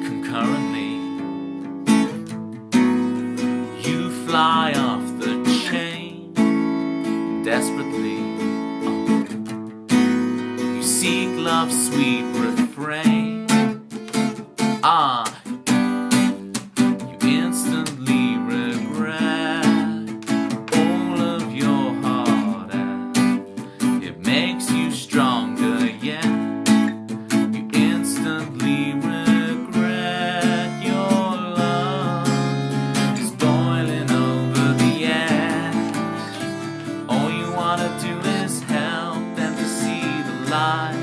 Concurrently, you fly off the chain desperately. You seek love's sweet refrain. You instantly regret all of your heartache. It makes you stronger yet. You instantly regret your love is boiling over the edge. All you wanna do is help them to see the light,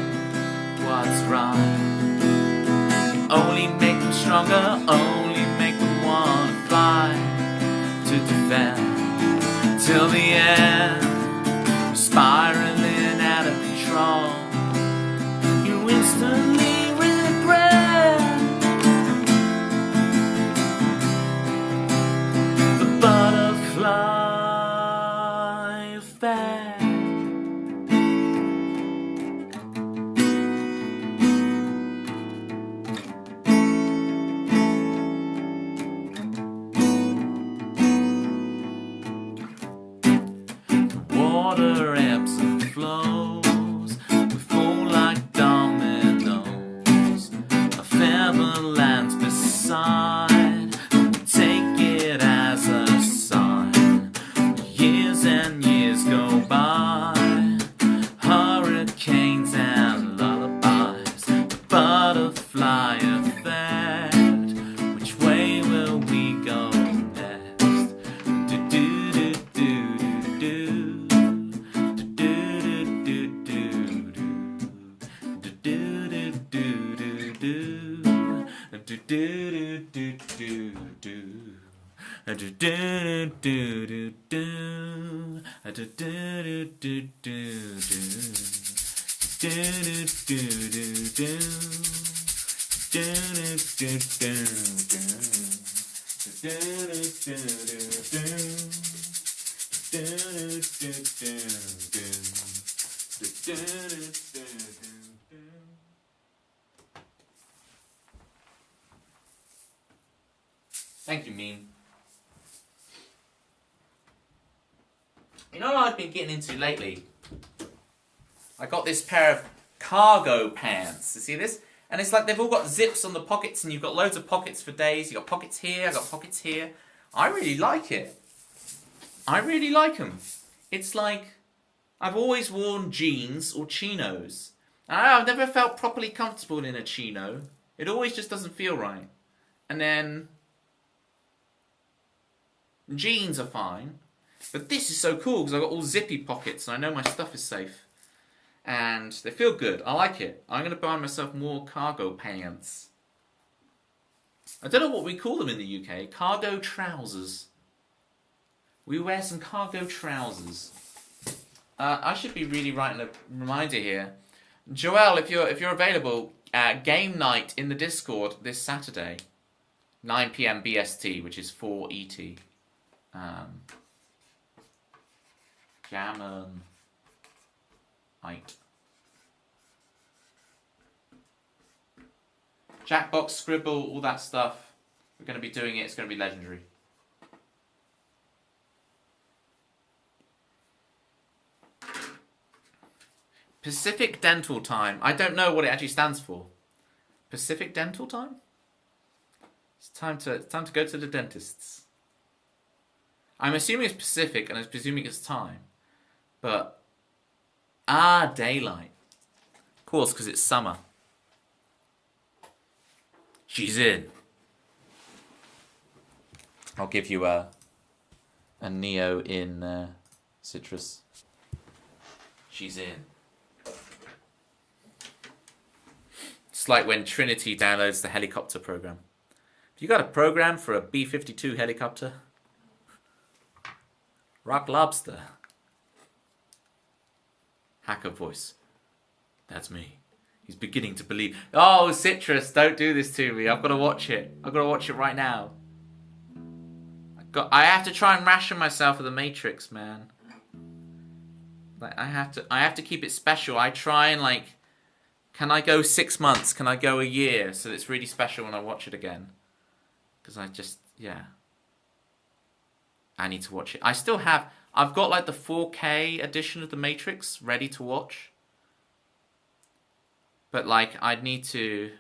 what's right. Only make them stronger, only make them wanna fight, to defend till the end. Spiraling out of control, you instantly regret the butterfly effect. fly a fat. Which way will we go next? Do do do do do do do do do do do do do do do do do do do. Do do do do do do do do do Thank you, meme. You know what I've been getting into lately? I got this pair of cargo pants. You see this? And it's like they've all got zips on the pockets and you've got loads of pockets for days. You've got pockets here, I've got pockets here. I really like it. I really like them. It's like I've always worn jeans or chinos. And I've never felt properly comfortable in a chino. It always just doesn't feel right. And then jeans are fine. But this is so cool because I've got all zippy pockets and I know my stuff is safe. And they feel good. I like it. I'm going to buy myself more cargo pants. I don't know what we call them in the UK. Cargo trousers. We wear some cargo trousers. I should be really writing a reminder here. Joel, if you're available, game night in the Discord this Saturday. 9 PM BST, which is 4 ET. Gammon. Jackbox, Scribble, all that stuff. We're going to be doing it. It's going to be legendary. Pacific Dental Time. I don't know what it actually stands for. Pacific Dental Time? It's time to go to the dentist's. I'm assuming it's Pacific and I'm presuming it's time. But daylight. Of course, because it's summer. She's in. I'll give you a Neo in Citrus. She's in. It's like when Trinity downloads the helicopter program. Have you got a program for a B-52 helicopter? Rock Lobster. Hacker voice. That's me. He's beginning to believe. Oh, Citrus, don't do this to me. I've got to watch it. I've got to watch it right now. I have to try and ration myself for the Matrix, man. Like I have to keep it special. I try and like, can I go 6 months? Can I go a year? So it's really special when I watch it again. Because I need to watch it. I've got like the 4K edition of the Matrix ready to watch. But like I need to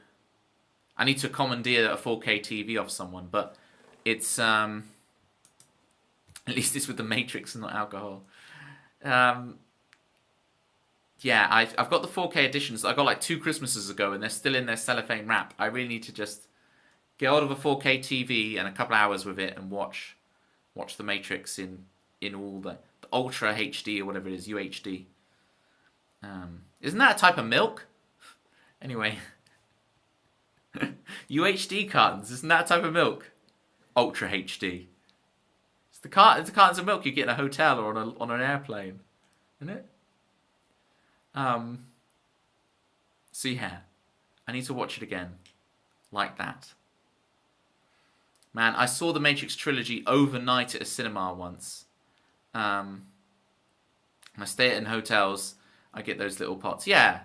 commandeer a 4K TV off someone, but it's at least it's with the Matrix and not alcohol. I've got the 4K editions. I got like 2 Christmases ago and they're still in their cellophane wrap. I really need to just get hold of a 4K TV and a couple hours with it and watch the Matrix in all the Ultra HD or whatever it is, UHD. Isn't that a type of milk? Anyway. UHD cartons, isn't that a type of milk? Ultra HD. It's the cartons of milk you get in a hotel or on an airplane. Isn't it? So yeah. I need to watch it again. Like that. Man, I saw the Matrix trilogy overnight at a cinema once. I stay in hotels. I get those little pots. Yeah.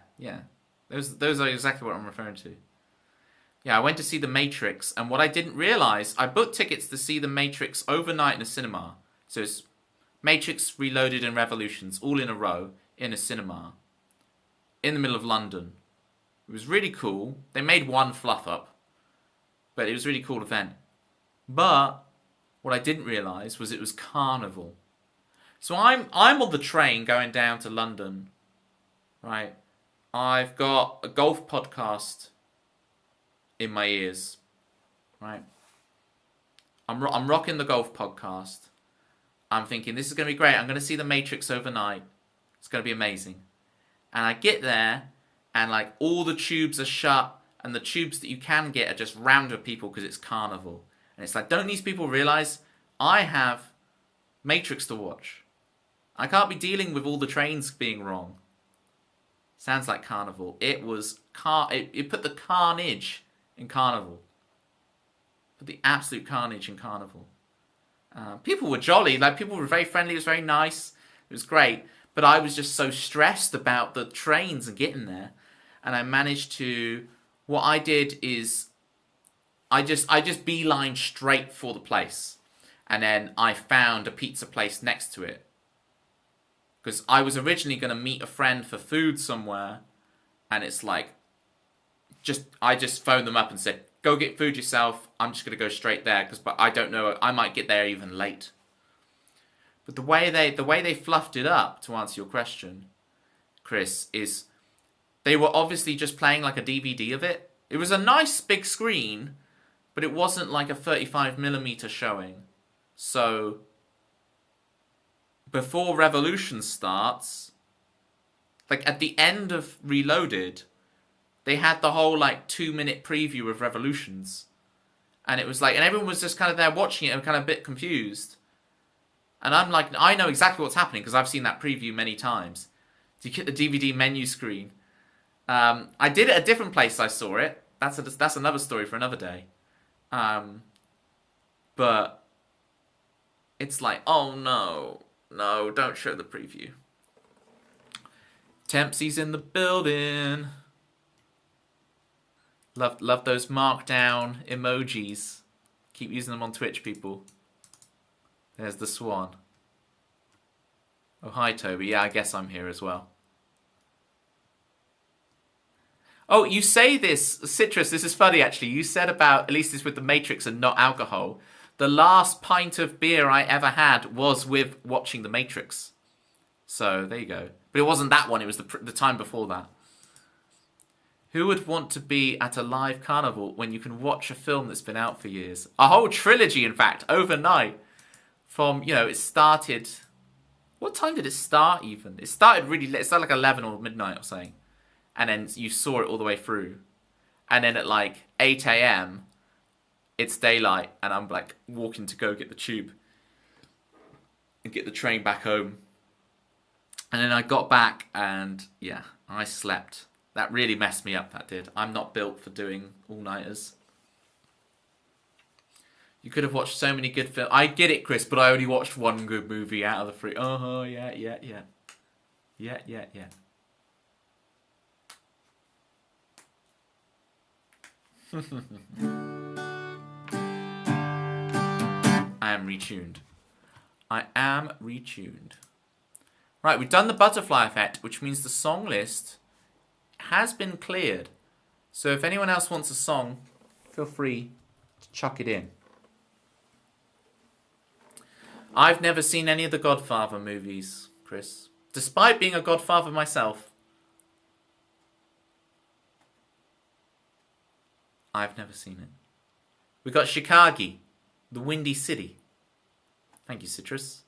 Those are exactly what I'm referring to. Yeah, I went to see The Matrix, and what I didn't realise, I booked tickets to see The Matrix overnight in a cinema. So it's Matrix, Reloaded, and Revolutions, all in a row, in a cinema, in the middle of London. It was really cool. They made one fluff up, but it was a really cool event. But what I didn't realise was it was Carnival. So I'm on the train going down to London, right? I've got a golf podcast in my ears, right? I'm rocking the golf podcast. I'm thinking, this is going to be great. I'm going to see The Matrix overnight. It's going to be amazing. And I get there, and like all the tubes are shut, and the tubes that you can get are just rammed with people because it's carnival. And it's like, don't these people realize I have Matrix to watch? I can't be dealing with all the trains being wrong. Sounds like carnival. It was it put the carnage in carnival. Put the absolute carnage in carnival. People were jolly. Like, people were very friendly. It was very nice. It was great. But I was just so stressed about the trains and getting there. And I managed to... What I did is... I just beelined straight for the place. And then I found a pizza place next to it. Because I was originally going to meet a friend for food somewhere. And it's like... I just phoned them up and said, go get food yourself. I'm just going to go straight there. But I don't know. I might get there even late. But the way they fluffed it up, to answer your question, Chris, is they were obviously just playing like a DVD of it. It was a nice big screen, but it wasn't like a 35mm showing. So before Revolution starts, like at the end of Reloaded, they had the whole like 2-minute preview of Revolutions. And it was like, and everyone was just kind of there watching it and kind of a bit confused. And I'm like, I know exactly what's happening because I've seen that preview many times. You get the DVD menu screen. I did it at a different place I saw it. That's another story for another day. But it's like, oh no, don't show the preview. Tempsy's in the building. Love those markdown emojis. Keep using them on Twitch, people. There's the swan. Oh, hi, Toby. Yeah, I guess I'm here as well. Oh, you say this, Citrus, this is funny, actually. You said about, at least it's with the Matrix and not alcohol. The last pint of beer I ever had was with watching the Matrix. So, there you go. But it wasn't that one. It was the time before that. Who would want to be at a live carnival when you can watch a film that's been out for years? A whole trilogy, in fact, overnight. From, it started... What time did it start, even? It started really late. It started like 11 or midnight or something. And then you saw it all the way through. And then at like 8 a.m., it's daylight. And I'm like walking to go get the tube. And get the train back home. And then I got back and, yeah, I slept. That really messed me up, that did. I'm not built for doing all-nighters. You could have watched so many good films. I get it, Chris, but I only watched one good movie out of the 3. Oh, yeah. I am retuned. Right, we've done the butterfly effect, which means the song list has been cleared. So if anyone else wants a song, feel free to chuck it in. I've never seen any of the Godfather movies, Chris. Despite being a Godfather myself. I've never seen it. We got Chicago, the Windy City. Thank you, Citrus.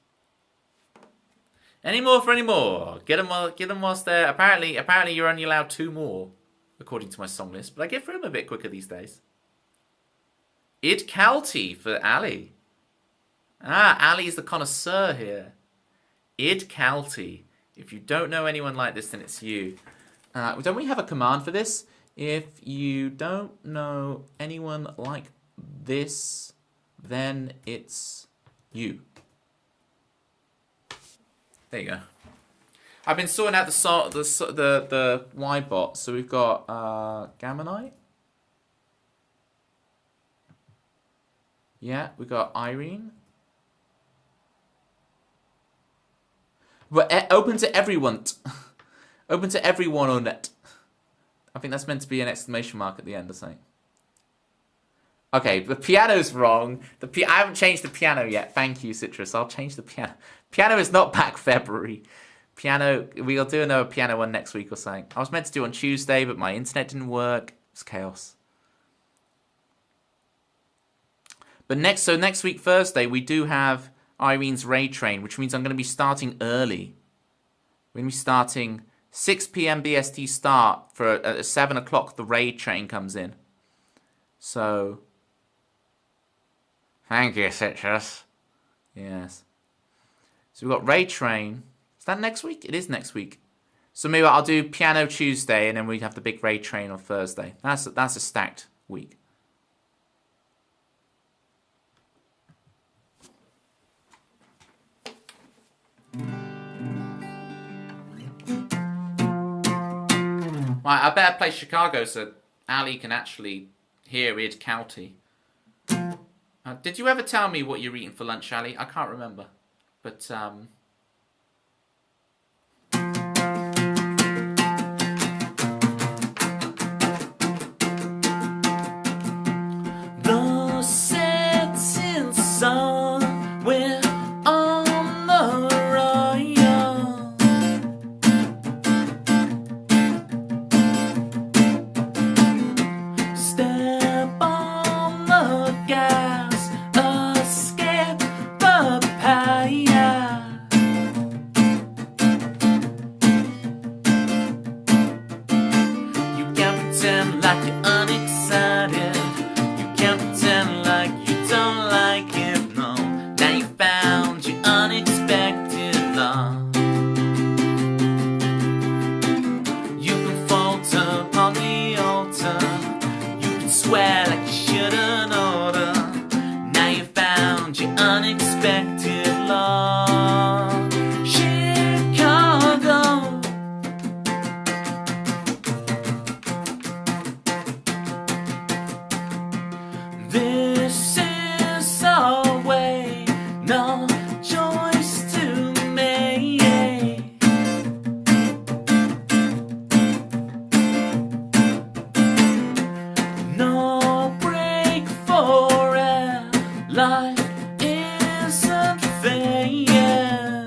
Any more for any more? Get them whilst they're... Apparently you're only allowed 2 more, according to my song list. But I get through them a bit quicker these days. Id Calty for Ali. Ali is the connoisseur here. Id Calty. If you don't know anyone like this, then it's you. Don't we have a command for this? If you don't know anyone like this, then it's you. There you go. I've been sorting out the Y bot. So we've got Gammonite. Yeah, we got Irene. But open to everyone. Open to everyone on it. I think that's meant to be an exclamation mark at the end or something. Okay, the piano's wrong. I haven't changed the piano yet. Thank you, Citrus. I'll change the piano. Piano is not back February. Piano, we'll do another piano one next week or something. I was meant to do on Tuesday, but my internet didn't work. It was chaos. But next week, Thursday, we do have Irene's Raid Train, which means I'm going to be starting early. We're going to be starting 6 p.m. BST start for at 7 o'clock the Raid Train comes in. So, thank you, Citrus. Yes. So we've got Raid Train. Is that next week? It is next week. So maybe I'll do Piano Tuesday, and then we have the big Raid Train on Thursday. That's a stacked week. Right, I better play Chicago so Ali can actually hear Id County. Did you ever tell me what you're eating for lunch, Ali? I can't remember. But, the setting sun, we're on the royal. Step on the gas, escape the papaya. You can't pretend like you're unexcited. You can't pretend like you don't like it, no. Now you found your unexpected love. You can falter upon the altar. You can swear like you shouldn't order. Now you found your unexpected love. Chicago. This is our way, no choice to make. No break for air, life isn't fair. Yeah.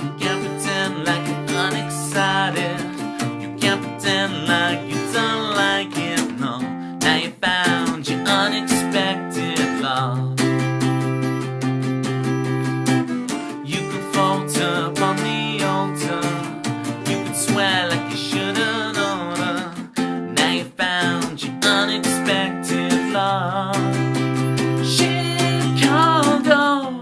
You can't pretend like you're unexcited. You can't pretend like you don't like it, no. Now you found your unexpected love. You can falter upon the altar. You can swear like you shouldn't order. Now you found your unexpected love. Chicago.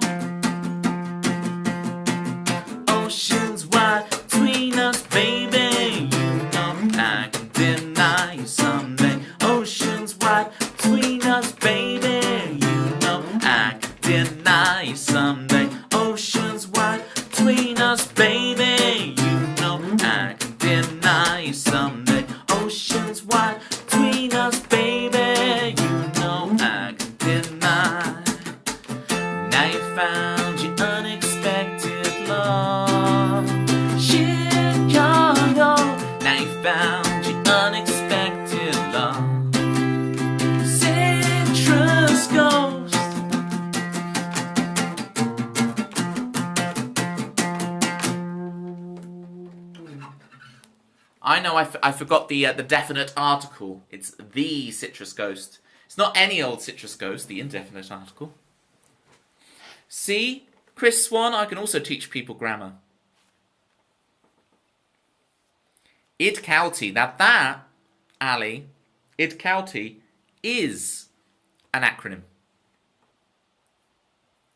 Oceans wide between us, baby. You know I can deny you someday. Oceans wide between us, baby. You know I can deny you someday. Oceans wide between us, baby. You know I can deny you someday. Oceans wide between us, baby. You know I can deny. Now you found your unexpected love. Chicago. Now you found your unexpected love. Citrus Ghost. I know I forgot the definite article. It's the Citrus Ghost. It's not any old Citrus Ghost, the indefinite article. See, Chris Swan, I can also teach people grammar. Id County. Now that, Ali, Id County is an acronym.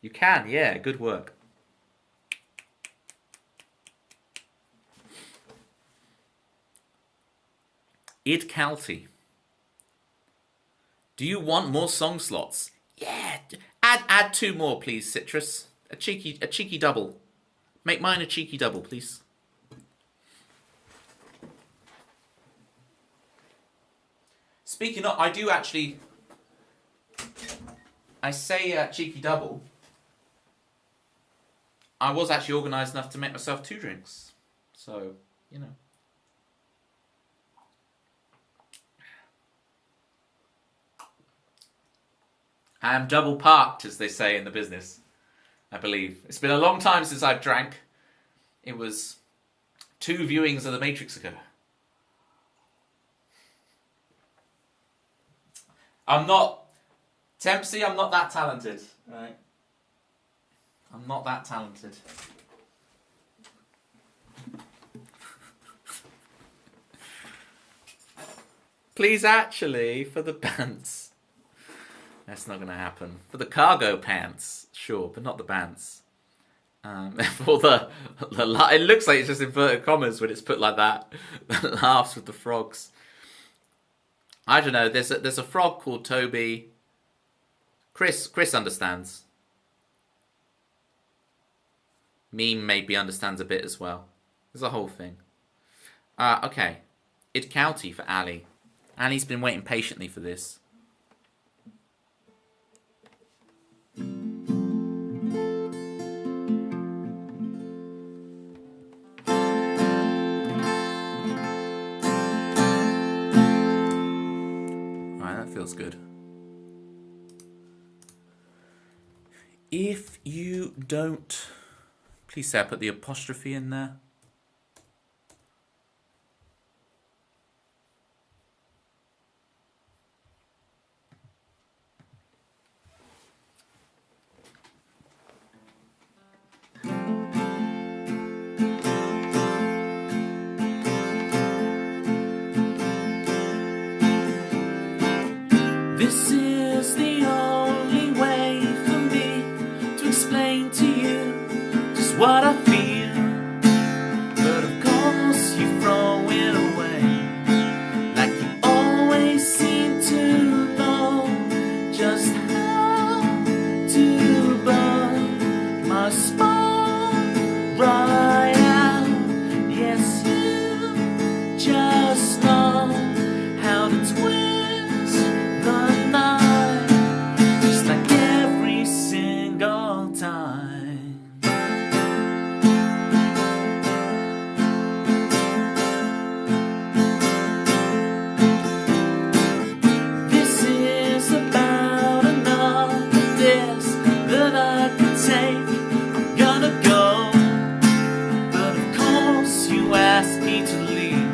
You can, yeah, good work. Id County. Do you want more song slots? Yeah, add 2 more, please, Citrus. A cheeky double. Make mine a cheeky double, please. Speaking of, I do actually. I say cheeky double. I was actually organised enough to make myself 2 drinks, so you know. I am double parked, as they say in the business, I believe. It's been a long time since I've drank. It was 2 viewings of The Matrix ago. I'm not... Tempsy, I'm not that talented. Right? I'm not that talented. Please, actually, for the pants. That's not going to happen. For the cargo pants, sure, but not the pants. For the it looks like it's just inverted commas when it's put like that. Laughs with the frogs. I don't know. There's a frog called Toby. Chris understands. Meme maybe understands a bit as well. There's a whole thing. Okay. Id County for Ali. Ali's been waiting patiently for this. Feels good. If you don't, please say I put the apostrophe in there. This is the only way for me to explain to you just what I feel. But of course you throw it away, like you always seem to know just how to burn my spine right out. Yes, you just know how to twist the night, just like every single time. This is about enough of this that I could take. I'm gonna go, but of course you ask me to leave,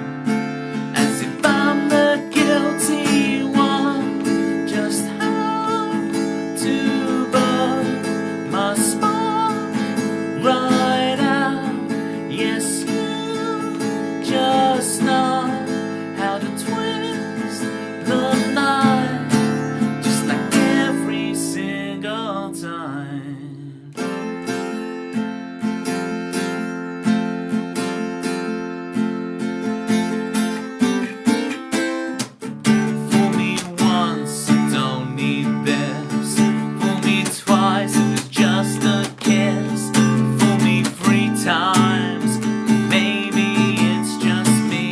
as if I'm the guilty one. Just how to burn my spine right out. Yes, you just know how to twist the night, just like every single time. Fool me once, I don't need this. Fool me twice, it was just a kiss. Fool me 3 times, maybe it's just me.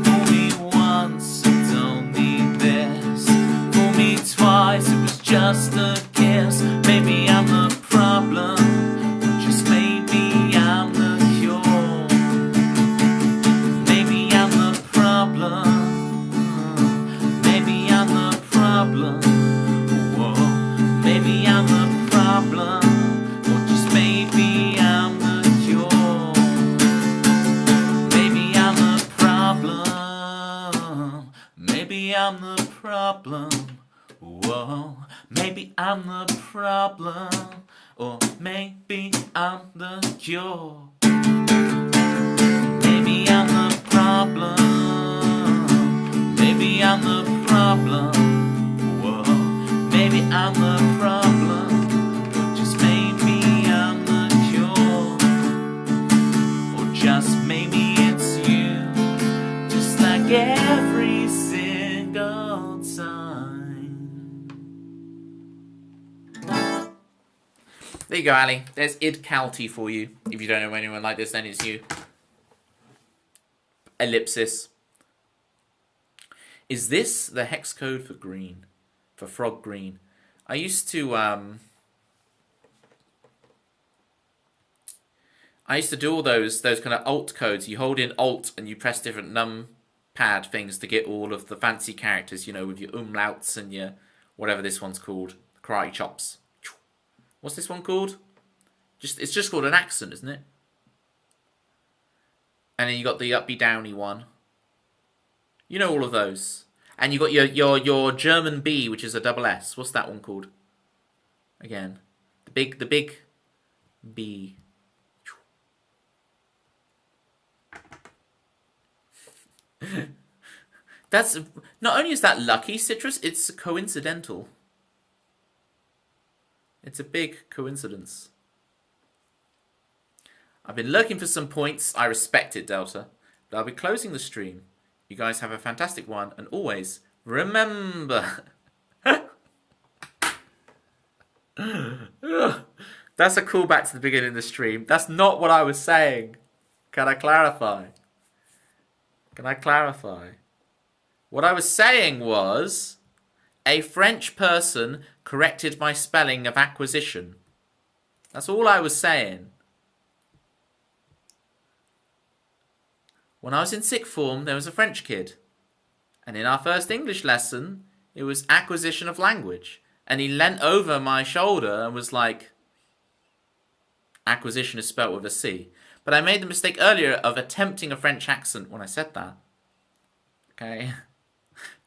Fool me once, I don't need this. Fool me twice, it was just a kiss. Maybe I'm the problem, or just maybe I'm the cure. Maybe I'm the problem. Maybe I'm the problem. Whoa. Maybe I'm the problem, or just maybe I'm the cure. Maybe I'm the problem. Maybe I'm the problem. Whoa. Maybe I'm the problem, or maybe I'm the cure. Maybe I'm the problem. Maybe I'm the problem. Whoa. Maybe I'm the problem, or just maybe I'm the cure. Or just maybe it's you, just like every single time. There you go, Ali. There's Id County for you. If you don't know anyone like this, then it's you. Ellipsis. Is this the hex code for green? For frog green? I used to do all those kind of alt codes. You hold in alt and you press different numpad things to get all of the fancy characters, you know, with your umlauts and your whatever this one's called. Karate chops. What's this one called? It's just called an accent, isn't it? And then you got the uppy downy one. You know all of those. And you got your German B, which is a double S. What's that one called? Again, the big B. That's not only is that lucky, Citrus, it's coincidental. It's a big coincidence. I've been lurking for some points. I respect it, Delta. But I'll be closing the stream. You guys have a fantastic one, and always remember. That's a callback to the beginning of the stream. That's not what I was saying. Can I clarify? What I was saying was, a French person corrected my spelling of acquisition. That's all I was saying. When I was in sixth form, there was a French kid. And in our first English lesson, it was acquisition of language. And he leant over my shoulder and was like, acquisition is spelt with a C. But I made the mistake earlier of attempting a French accent when I said that. Okay.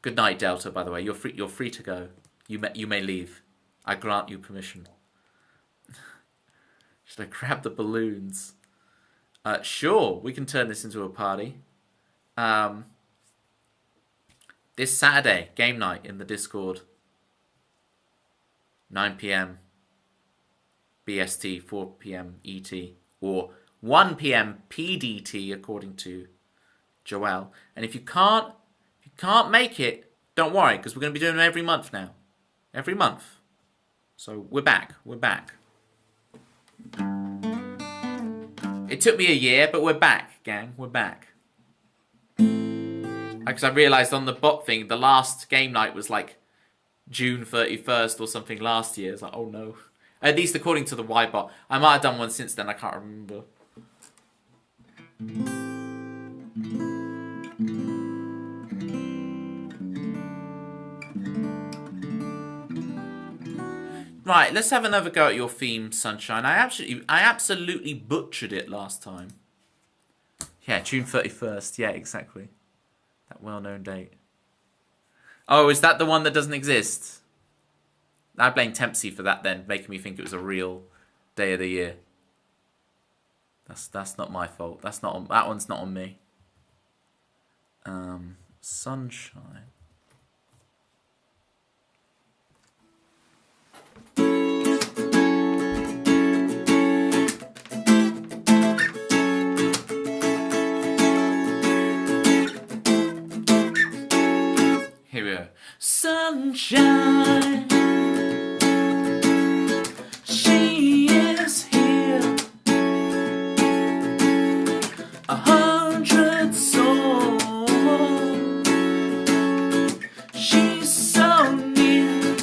Good night, Delta, by the way. You're free to go. You may leave. I grant you permission. Should I grab the balloons? Sure, we can turn this into a party. This Saturday, game night in the Discord. 9 p.m. BST, 4 p.m. ET, or 1 p.m. PDT, according to Joelle. And if you can't make it, don't worry, because we're going to be doing them every month now. Every month. So we're back. It took me a year, but we're back, gang. We're back. Because I realised on the bot thing, the last game night was like June 31st or something last year. It's like, oh no. At least according to the Y bot. I might have done one since then, I can't remember. Right, let's have another go at your theme, Sunshine. I absolutely butchered it last time. Yeah, June 31st. Yeah, exactly. That well-known date. Oh, is that the one that doesn't exist? I blame Tempsy for that then, making me think it was a real day of the year. That's not my fault. That one's not on me. Sunshine. Here we go. Sunshine, she is here. 100 souls, she's so near.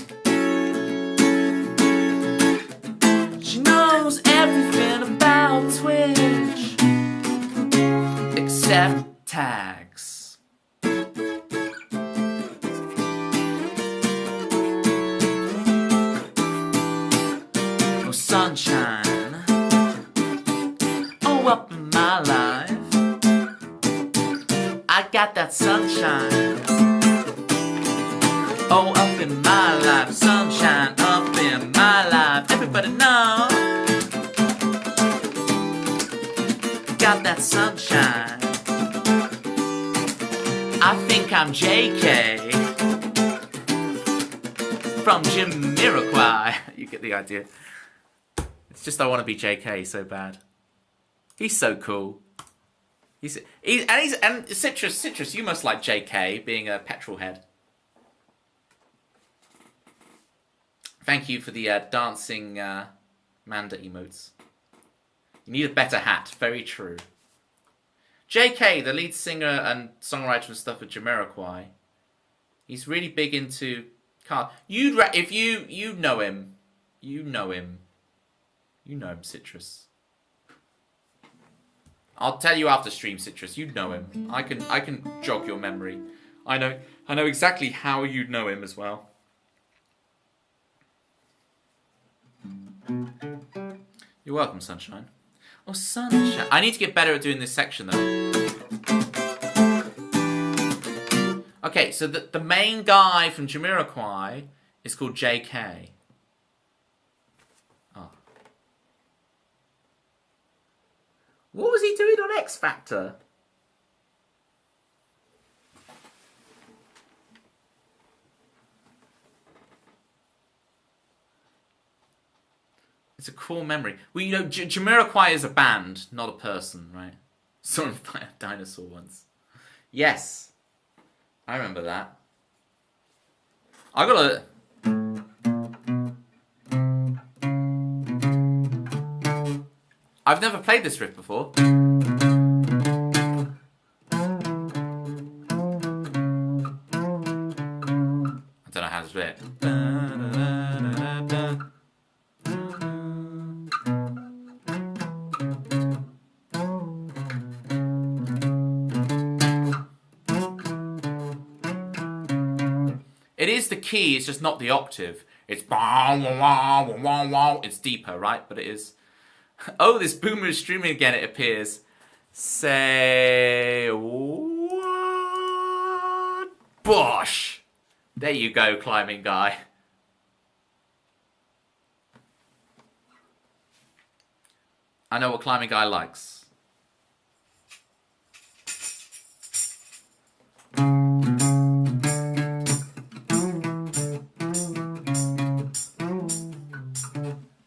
She knows everything about Twitch except tags. Sunshine, oh, up in my life, I got that sunshine. Oh, up in my life, sunshine, up in my life. Everybody know, got that sunshine. I think I'm JK from Jamiroquai. You get the idea. It's just I want to be JK so bad. He's so cool. And Citrus, you must like JK being a petrol head. Thank you for the dancing Manda emotes. You need a better hat. Very true. JK, the lead singer and songwriter and stuff with Jamiroquai. He's really big into car. If you know him, you know him. You know him, Citrus. I'll tell you after stream, Citrus. You know him. I can jog your memory. I know exactly how you'd know him as well. You're welcome, Sunshine. Oh, Sunshine. I need to get better at doing this section, though. Okay, so the main guy from Jamiroquai is called JK. Oh. What was he doing on X Factor? It's a cool memory. Well, you know, Jamiroquai is a band, not a person, right? Saw him fight a dinosaur once. Yes. I remember that. I got a... I've never played this riff before. I don't know how to do it. It is the key, it's just not the octave. It's it's deeper, right? But it is... Oh, this boomer is streaming again, it appears. Say what? Bosh! There you go, climbing guy. I know what climbing guy likes.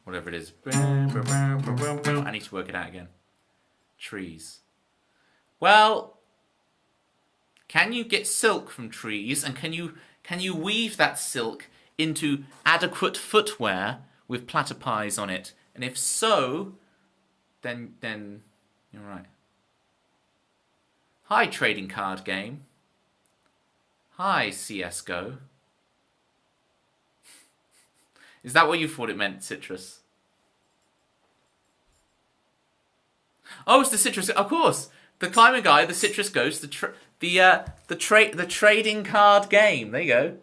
Whatever it is. I need to work it out again. Trees. Well, can you get silk from trees, and can you weave that silk into adequate footwear with platypus on it? And if so, then you're right. Hi, trading card game. Hi, CS:GO. Is that what you thought it meant, Citrus? Oh, it's the Citrus. Of course, the climbing guy, the Citrus Ghost, the trading card game. There you go.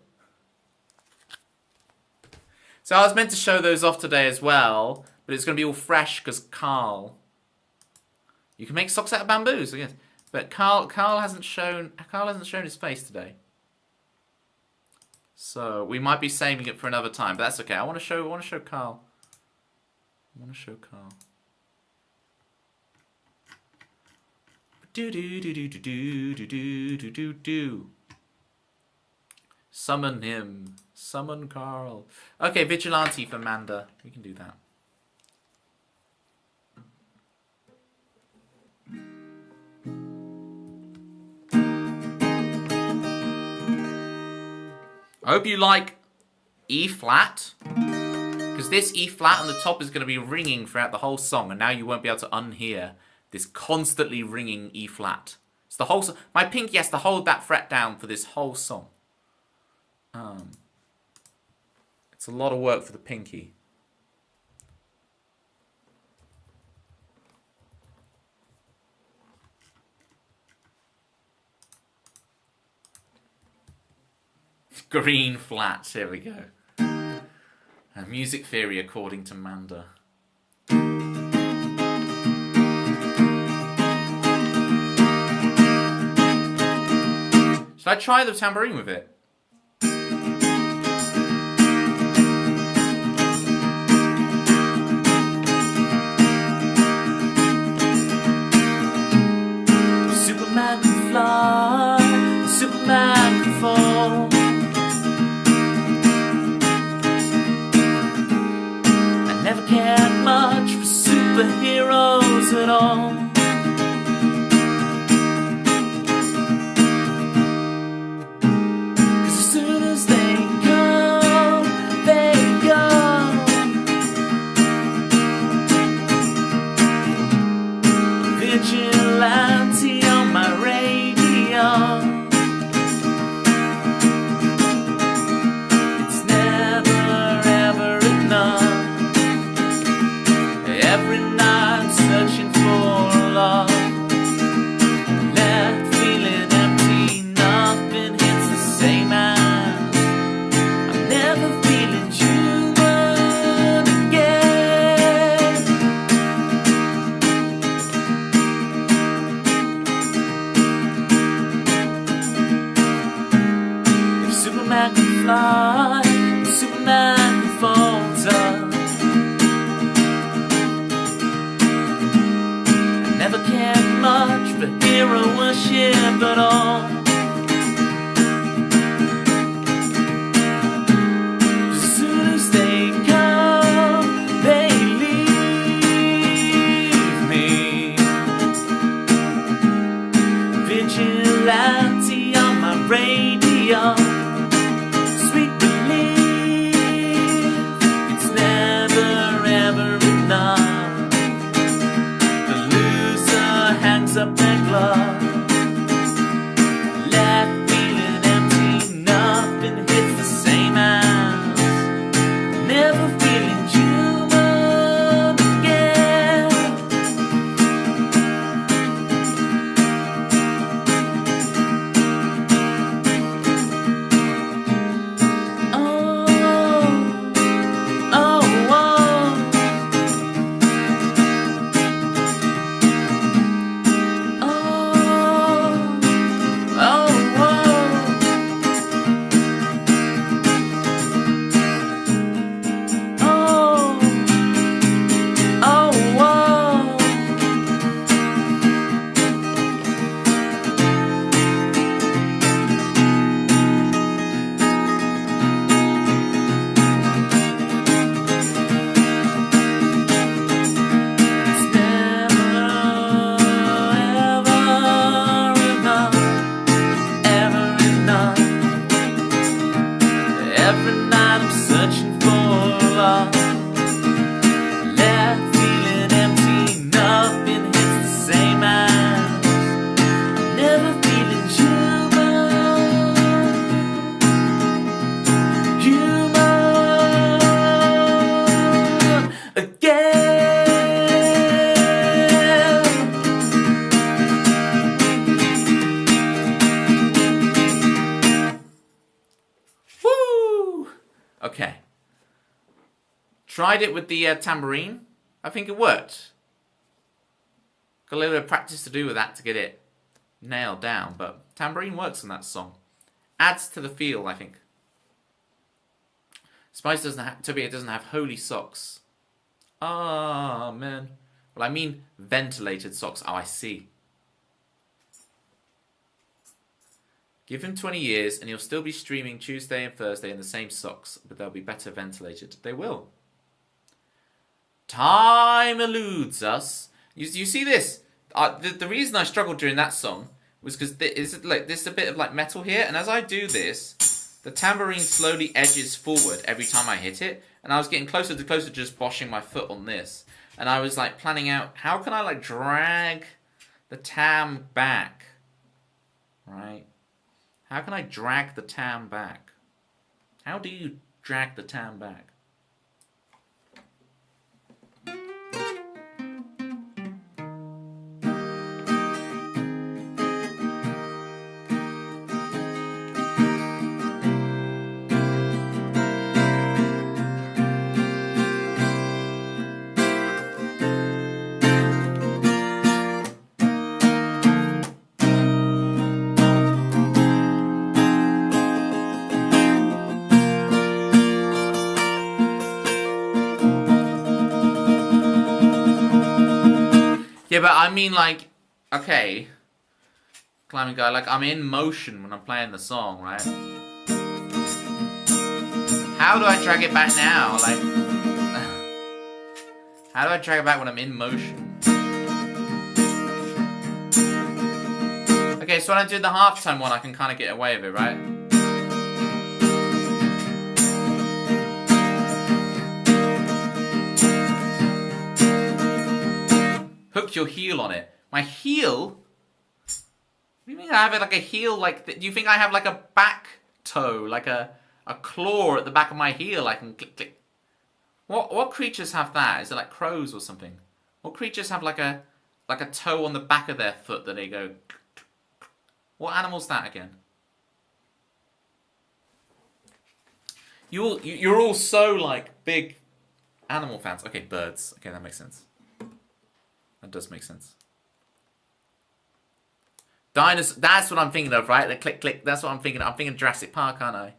So I was meant to show those off today as well, but it's going to be all fresh because Carl. You can make socks out of bamboos, I guess. But Carl hasn't shown his face today. So we might be saving it for another time, but that's okay. I want to show Carl. Do. Summon him. Summon Carl. Okay, Vigilante for Manda. We can do that. I hope you like E flat, because this E flat on the top is going to be ringing throughout the whole song, and now you won't be able to unhear this constantly ringing E flat. It's the whole my pinky has to hold that fret down for this whole song. It's a lot of work for the pinky. Green flats, here we go. Music theory according to Manda. Should I try the tambourine with it? Superman can fly, Superman can fall. Never cared much for superheroes at all. Cause as soon as they go, they go. Vigilante on my radio. It's never ever enough. Every night searching for love, left feeling empty, nothing hits the same as I'm never feeling human again. never cared much for hero worship at all. As soon as they come, they leave me. Vigilante on my radio, sweet relief. It's never ever enough. The loser hangs up their glove, left feeling empty. Nothing hits the same as never feeling human again. Oh, oh, oh. Every night I'm searching for love, left feeling empty. Nothing hits the same as never feeling human again. Woo! Okay. Tried it with the tambourine. I think it worked. Got a little bit of practice to do with that to get it nailed down, but tambourine works in that song. Adds to the feel, I think. Spice doesn't have, to me, it doesn't have holy socks. Ah, man. Well, I mean ventilated socks. Oh, I see. Give him 20 years and he'll still be streaming Tuesday and Thursday in the same socks, but they'll be better ventilated. They will. Time eludes us. You see this? The reason I struggled during that song was because there's a bit of like metal here, and as I do this, the tambourine slowly edges forward every time I hit it, and I was getting closer to just boshing my foot on this, and I was like planning out how can I like drag the tam back, right? How can I drag the tam back? How do you drag the tam back? Yeah, but I mean, like, okay, climbing guy, like, I'm in motion when I'm playing the song, right? How do I drag it back now? Like, how do I drag it back when I'm in motion? Okay, so when I do the halftime one, I can kind of get away with it, right? Hook your heel on it. My heel? What do you mean I have it like a heel? Like, do you think I have like a back toe, like a claw at the back of my heel? I can click, click. What creatures have that? Is it like crows or something? What creatures have like a toe on the back of their foot that they go? What animal's that again? You're all so like big animal fans. Okay, birds. Okay, that makes sense. That does make sense. Dinosaurs, that's what I'm thinking of, right? The click, click, that's what I'm thinking of. I'm thinking Jurassic Park, aren't I?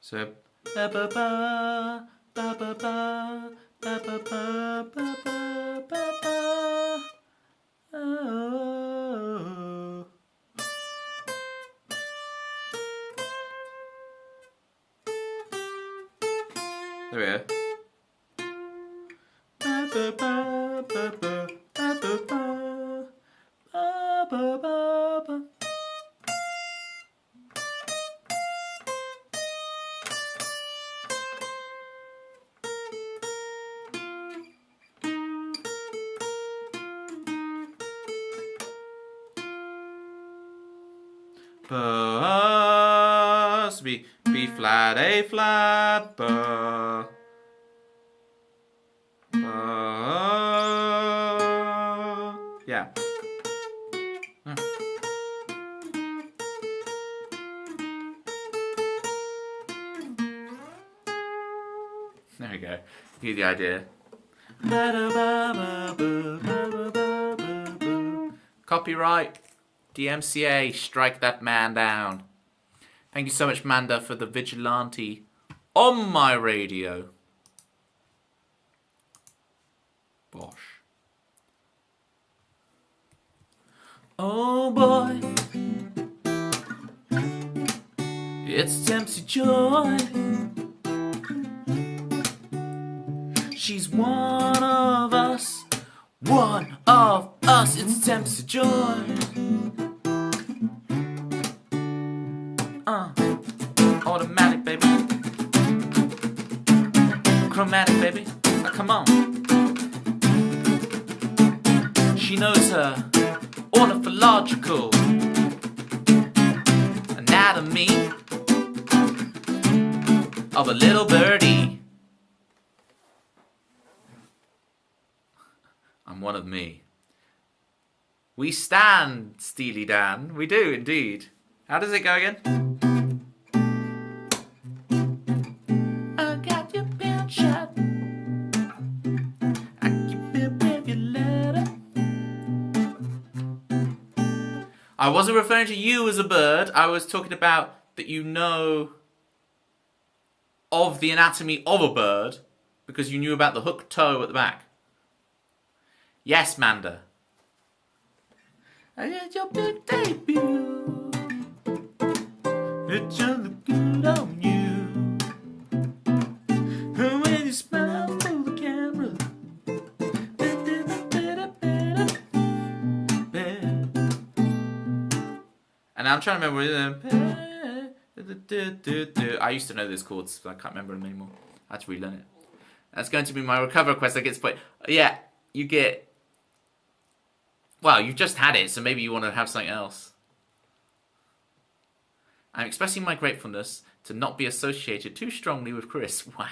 So ba ba ba ba ba ba ba ba ba ba ba ba. Oh. There we go. Ba ba ba ba ba ba ba ba ba ba ba. Bus, B flat, A flat, ba. Yeah. There we go. Give you the idea. Copyright. DMCA, strike that man down. Thank you so much, Manda, for the vigilante on my radio. Bosh. Oh boy, it's Dempsey Joy. She's one of us. One of us, it's Dempsey Joy. Automatic, baby. Chromatic, baby. Come on. She knows her ornithological anatomy of a little birdie. I'm one of me. We stand, Steely Dan. We do, indeed. How does it go again? I got your pen shot. I keep it with your letter. I wasn't referring to you as a bird. I was talking about that you know of the anatomy of a bird because you knew about the hooked toe at the back. Yes, Manda. I had your big debut. It just looked good on you. And when you smile through the camera. And I'm trying to remember. I used to know those chords, but I can't remember them anymore. I had to relearn it. That's going to be my recover request. I get to play. Yeah, you get. Well, you've just had it, so maybe you want to have something else. I'm expressing my gratefulness to not be associated too strongly with Chris. Wow.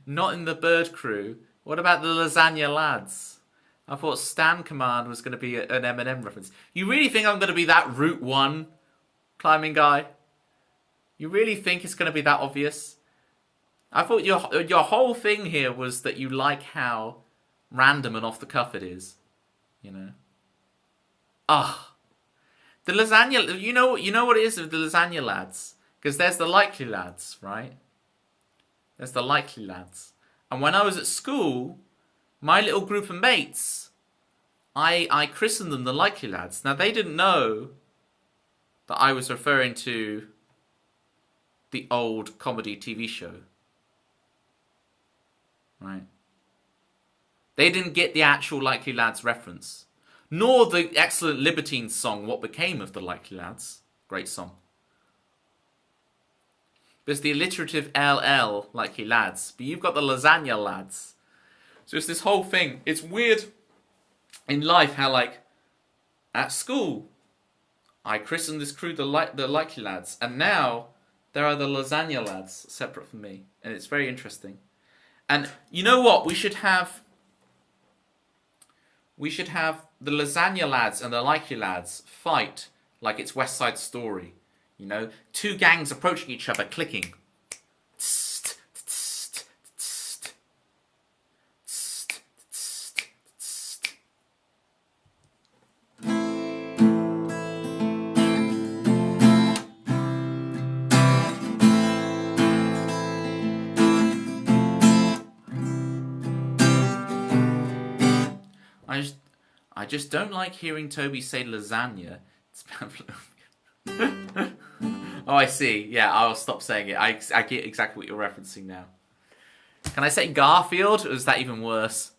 Not in the bird crew. What about the lasagna lads? I thought Stan Command was going to be an Eminem reference. You really think I'm going to be that Route 1 climbing guy? You really think it's going to be that obvious? I thought your whole thing here was that you like how random and off the cuff it is, you know. The lasagna. You know what it is with the lasagna lads, because there's the likely lads, right? There's the likely lads, and when I was at school, my little group of mates, I christened them the likely lads. Now they didn't know that I was referring to the old comedy TV show, right? They didn't get the actual Likely Lads reference. Nor the excellent Libertines song, What Became of the Likely Lads. Great song. There's the alliterative LL, Likely Lads. But you've got the Lasagna Lads. So it's this whole thing. It's weird in life how, like, at school, I christened this crew the Likely Lads. And now, there are the Lasagna Lads separate from me. And it's very interesting. And you know what? We should have the Lasagna Lads and the Likely Lads fight like it's West Side Story. You know, two gangs approaching each other, clicking. I just don't like hearing Toby say lasagna. It's pavlova. Oh, I see. Yeah, I'll stop saying it. I get exactly what you're referencing now. Can I say Garfield, or is that even worse?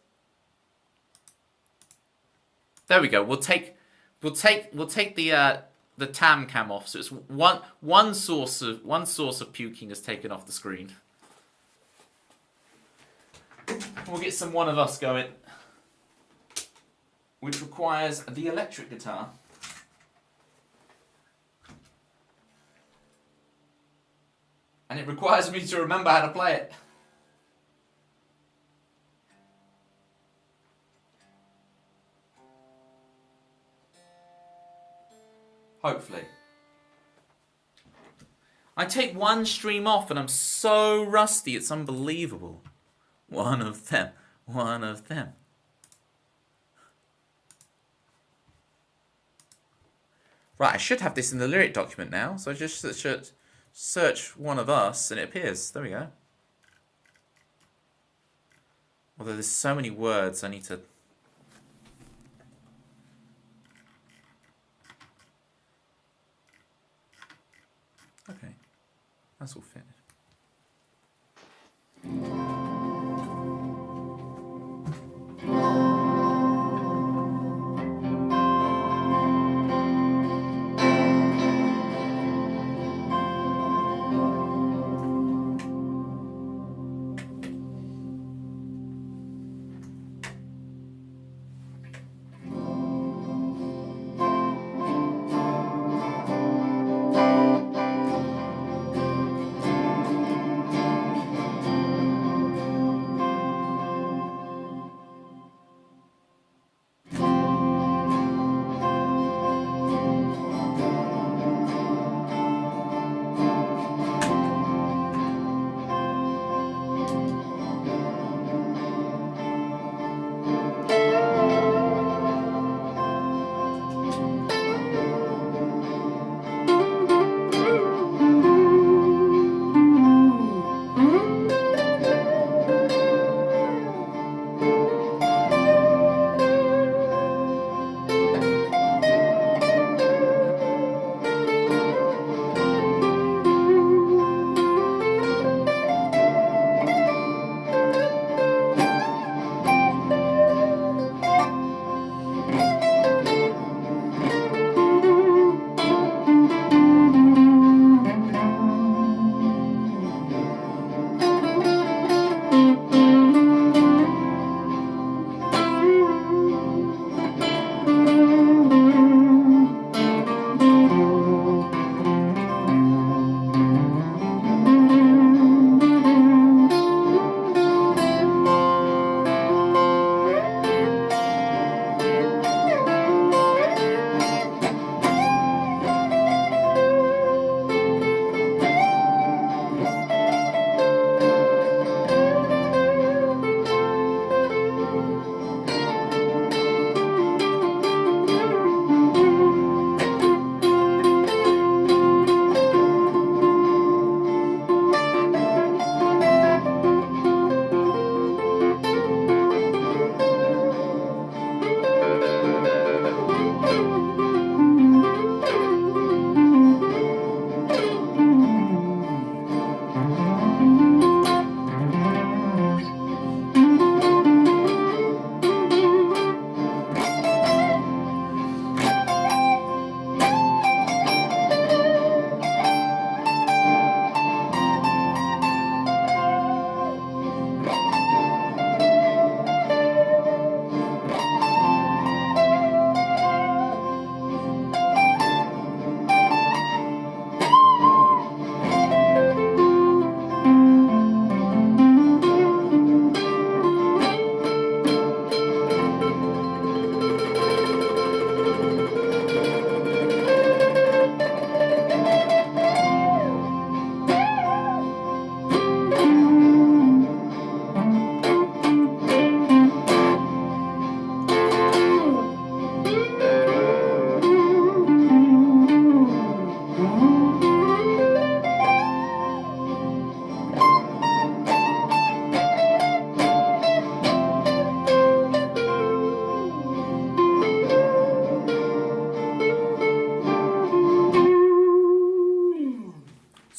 There we go. We'll take the tam cam off. So it's one source of puking is taken off the screen. We'll get some One of Us going, which requires the electric guitar. And it requires me to remember how to play it. Hopefully. I take one stream off and I'm so rusty, it's unbelievable. One of them. One of them. Right, I should have this in the lyric document now, so I just should search One of Us and it appears. There we go. Although there's so many words, I need to... Okay, that's all fitted.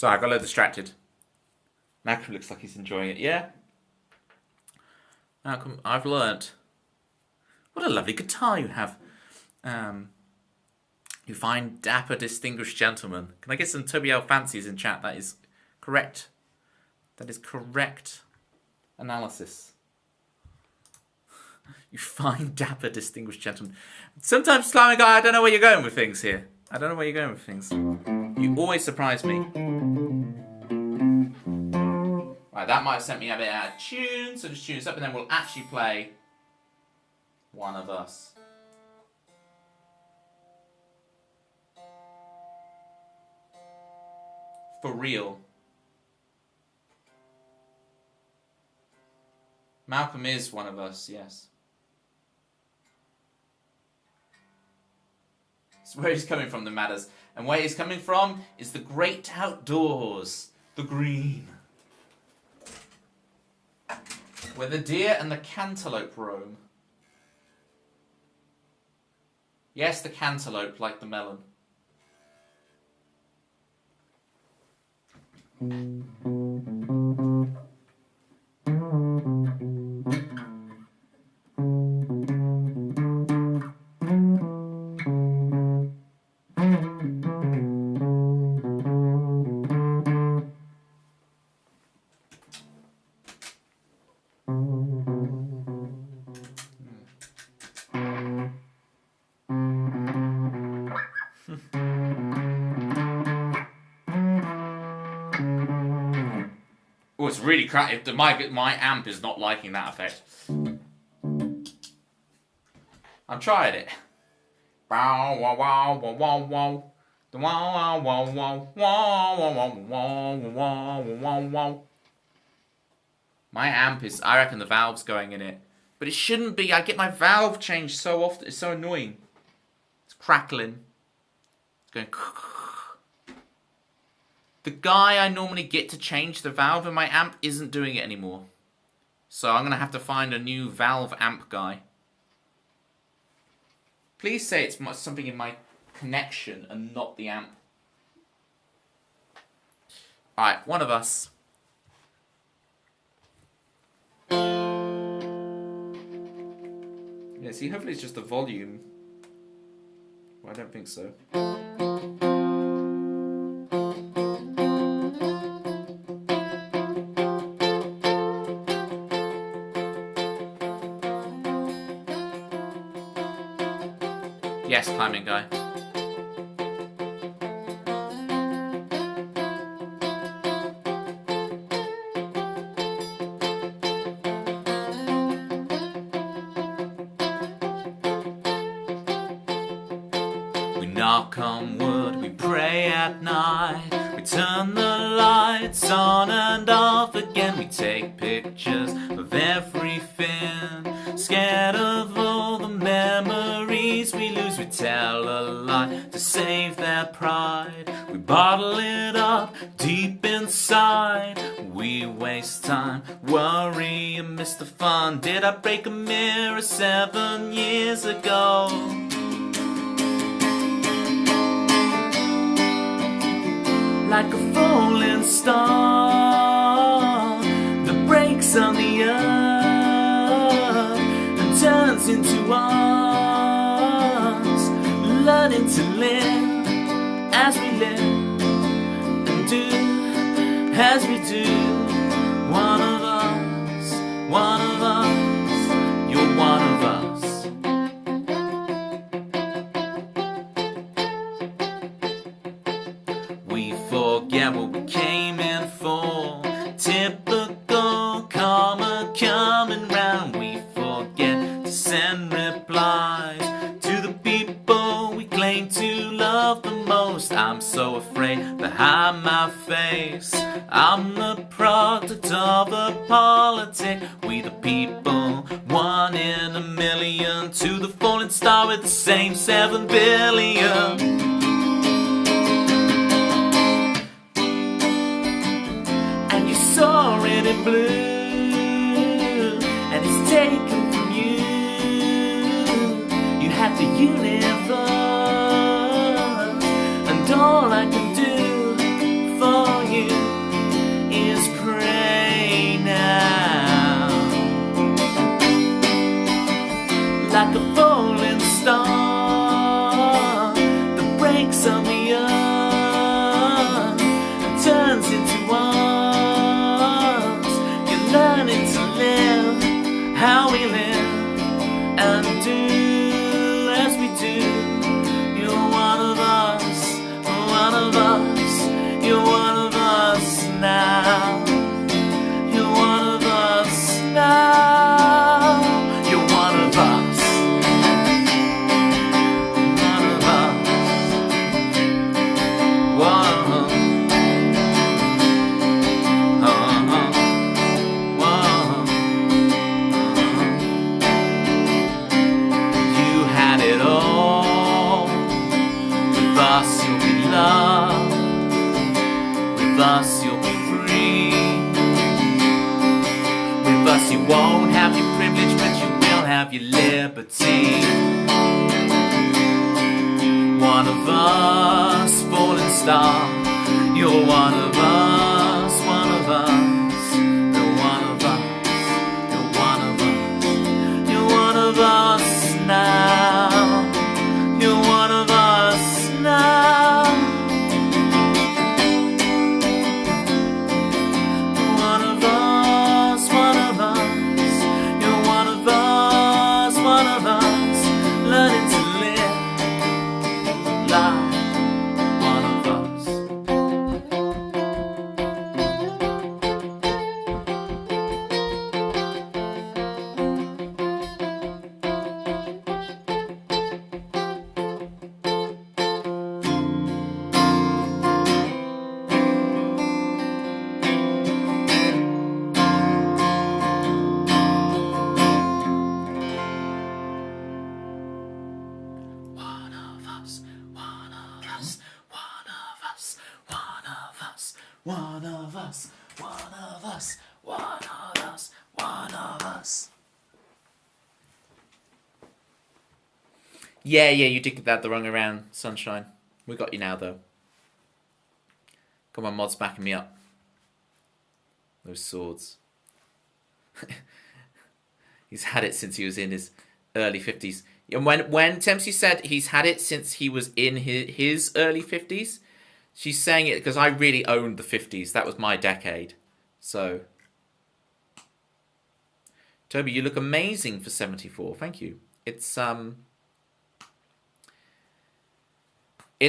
Sorry, I got a little distracted. Malcolm looks like he's enjoying it. Yeah? Malcolm, I've learnt. What a lovely guitar you have. You fine, dapper, distinguished gentleman. Can I get some Toby L fancies in chat? That is correct. That is correct analysis. You fine, dapper, distinguished gentleman. Sometimes, Slimy Guy, I don't know where you're going with things here. I don't know where you're going with things. You always surprise me. Right, that might have sent me a bit out of tune, so just tune us up and then we'll actually play One of Us. For real. Malcolm is one of us, yes. So where he's coming from that matters. And where he's coming from is the great outdoors. The green. Where the deer and the cantaloupe roam. Yes, the cantaloupe, like the melon. Oh, it's really crap. My amp is not liking that effect. I've tried it. Wow, wow, wow, wow, wow, wow. Wow, wow, wow, wow, wow, wow, wow, wow, wow. My amp is, I reckon the valve's going in it. But it shouldn't be. I get my valve changed so often. It's so annoying. It's crackling. It's going. The guy I normally get to change the valve in my amp isn't doing it anymore. So I'm going to have to find a new valve amp guy. Please say it's something in my connection and not the amp. Alright, One of Us. Yeah, see, hopefully it's just the volume. Well, I don't think so. Yes, climbing guy. We knock on wood, we pray at night. We turn the lights on and off again. We take pictures of everything. Scared of all the memories we lose. We tell a lie to save their pride. We bottle it up deep inside. We waste time, worry and miss the fun. Did I break a mirror 7 years ago? Like a falling star that breaks on the earth and turns into us, learning to live as we live and do as we do. One of us, one of us, you're one of us. We forget what we came in for. Typical karma coming round. We forget to send replies to the people we claim to love the most. I'm so afraid behind my face. I'm the product of a politic. We the people, 1 in a million, to the falling star with the same 7 billion. Saw it in blue, and it's taken from you. You had the universe, and all I can do for you like a falling star that breaks on the earth and turns into us. You're learning to live how we live and do as we do. You're one of us, one of us. You're one of us now. You're one of us now. You're one of us. One of us. One of us. You had it all. With us you'll be loved. With us you'll be free. With us you won't have your privilege, but you will have your liberty. One of us, fallen star. You're one of us, one of us. You're one of us, you're one of us. You're one of us now. You're one of us now. One of us, one of us. You're one of us, one of us. Learning to live, love, one of us. One of us, one of us, one of us, one of us, one of us, one of us, one of us, one of us. Yeah, you did that the wrong way around, Sunshine. We got you now, though. Come on, mods, backing me up. Those swords. He's had it since he was in his early 50s. And when Tempsy said he's had it since he was in his early 50s, she's saying it because I really owned the 50s. That was my decade. So, Toby, you look amazing for 74. Thank you. It's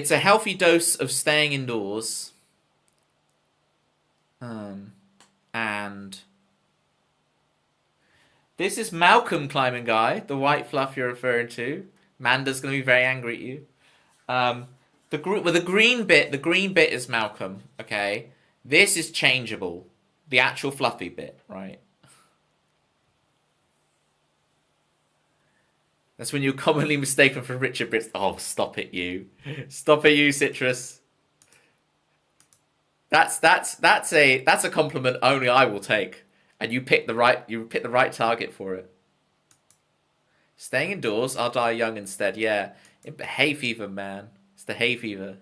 a healthy dose of staying indoors. And this is Malcolm Climbing Guy, the white fluff you're referring to. Manda's going to be very angry at you. The green bit is Malcolm, okay? This is changeable. The actual fluffy bit, right? That's when you're commonly mistaken for Richard Brits. Oh, stop it, you. Stop it, you, Citrus. That's a compliment only I will take. And you pick the right target for it. Staying indoors, I'll die young instead. Yeah, hay fever, man. It's the hay fever,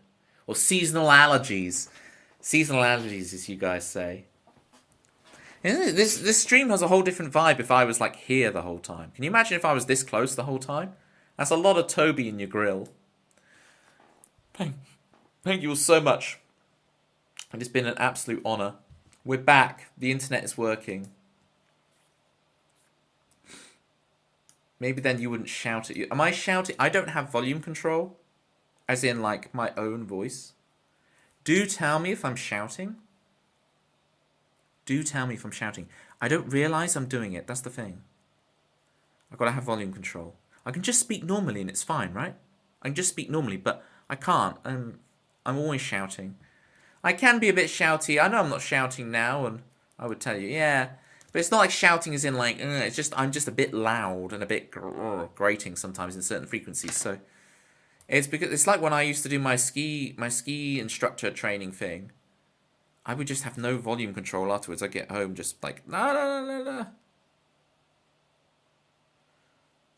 or seasonal allergies. Seasonal allergies, as you guys say. This stream has a whole different vibe if I was like here the whole time. Can you imagine if I was this close the whole time? That's a lot of Toby in your grill. Thank you all so much. And it's been an absolute honour. We're back. The internet is working. Maybe then you wouldn't shout at you. Am I shouting? I don't have volume control. As in, like, my own voice. Do tell me if I'm shouting. Do tell me if I'm shouting. I don't realise I'm doing it. That's the thing. I've got to have volume control. I can just speak normally and it's fine, right? I can just speak normally, but I can't. I'm always shouting. I can be a bit shouty. I know I'm not shouting now, and I would tell you, yeah. But it's not like shouting as in like, it's just, I'm just a bit loud and a bit grating sometimes in certain frequencies. So it's like when I used to do my ski instructor training thing. I would just have no volume control afterwards. I'd get home just like, la la la la.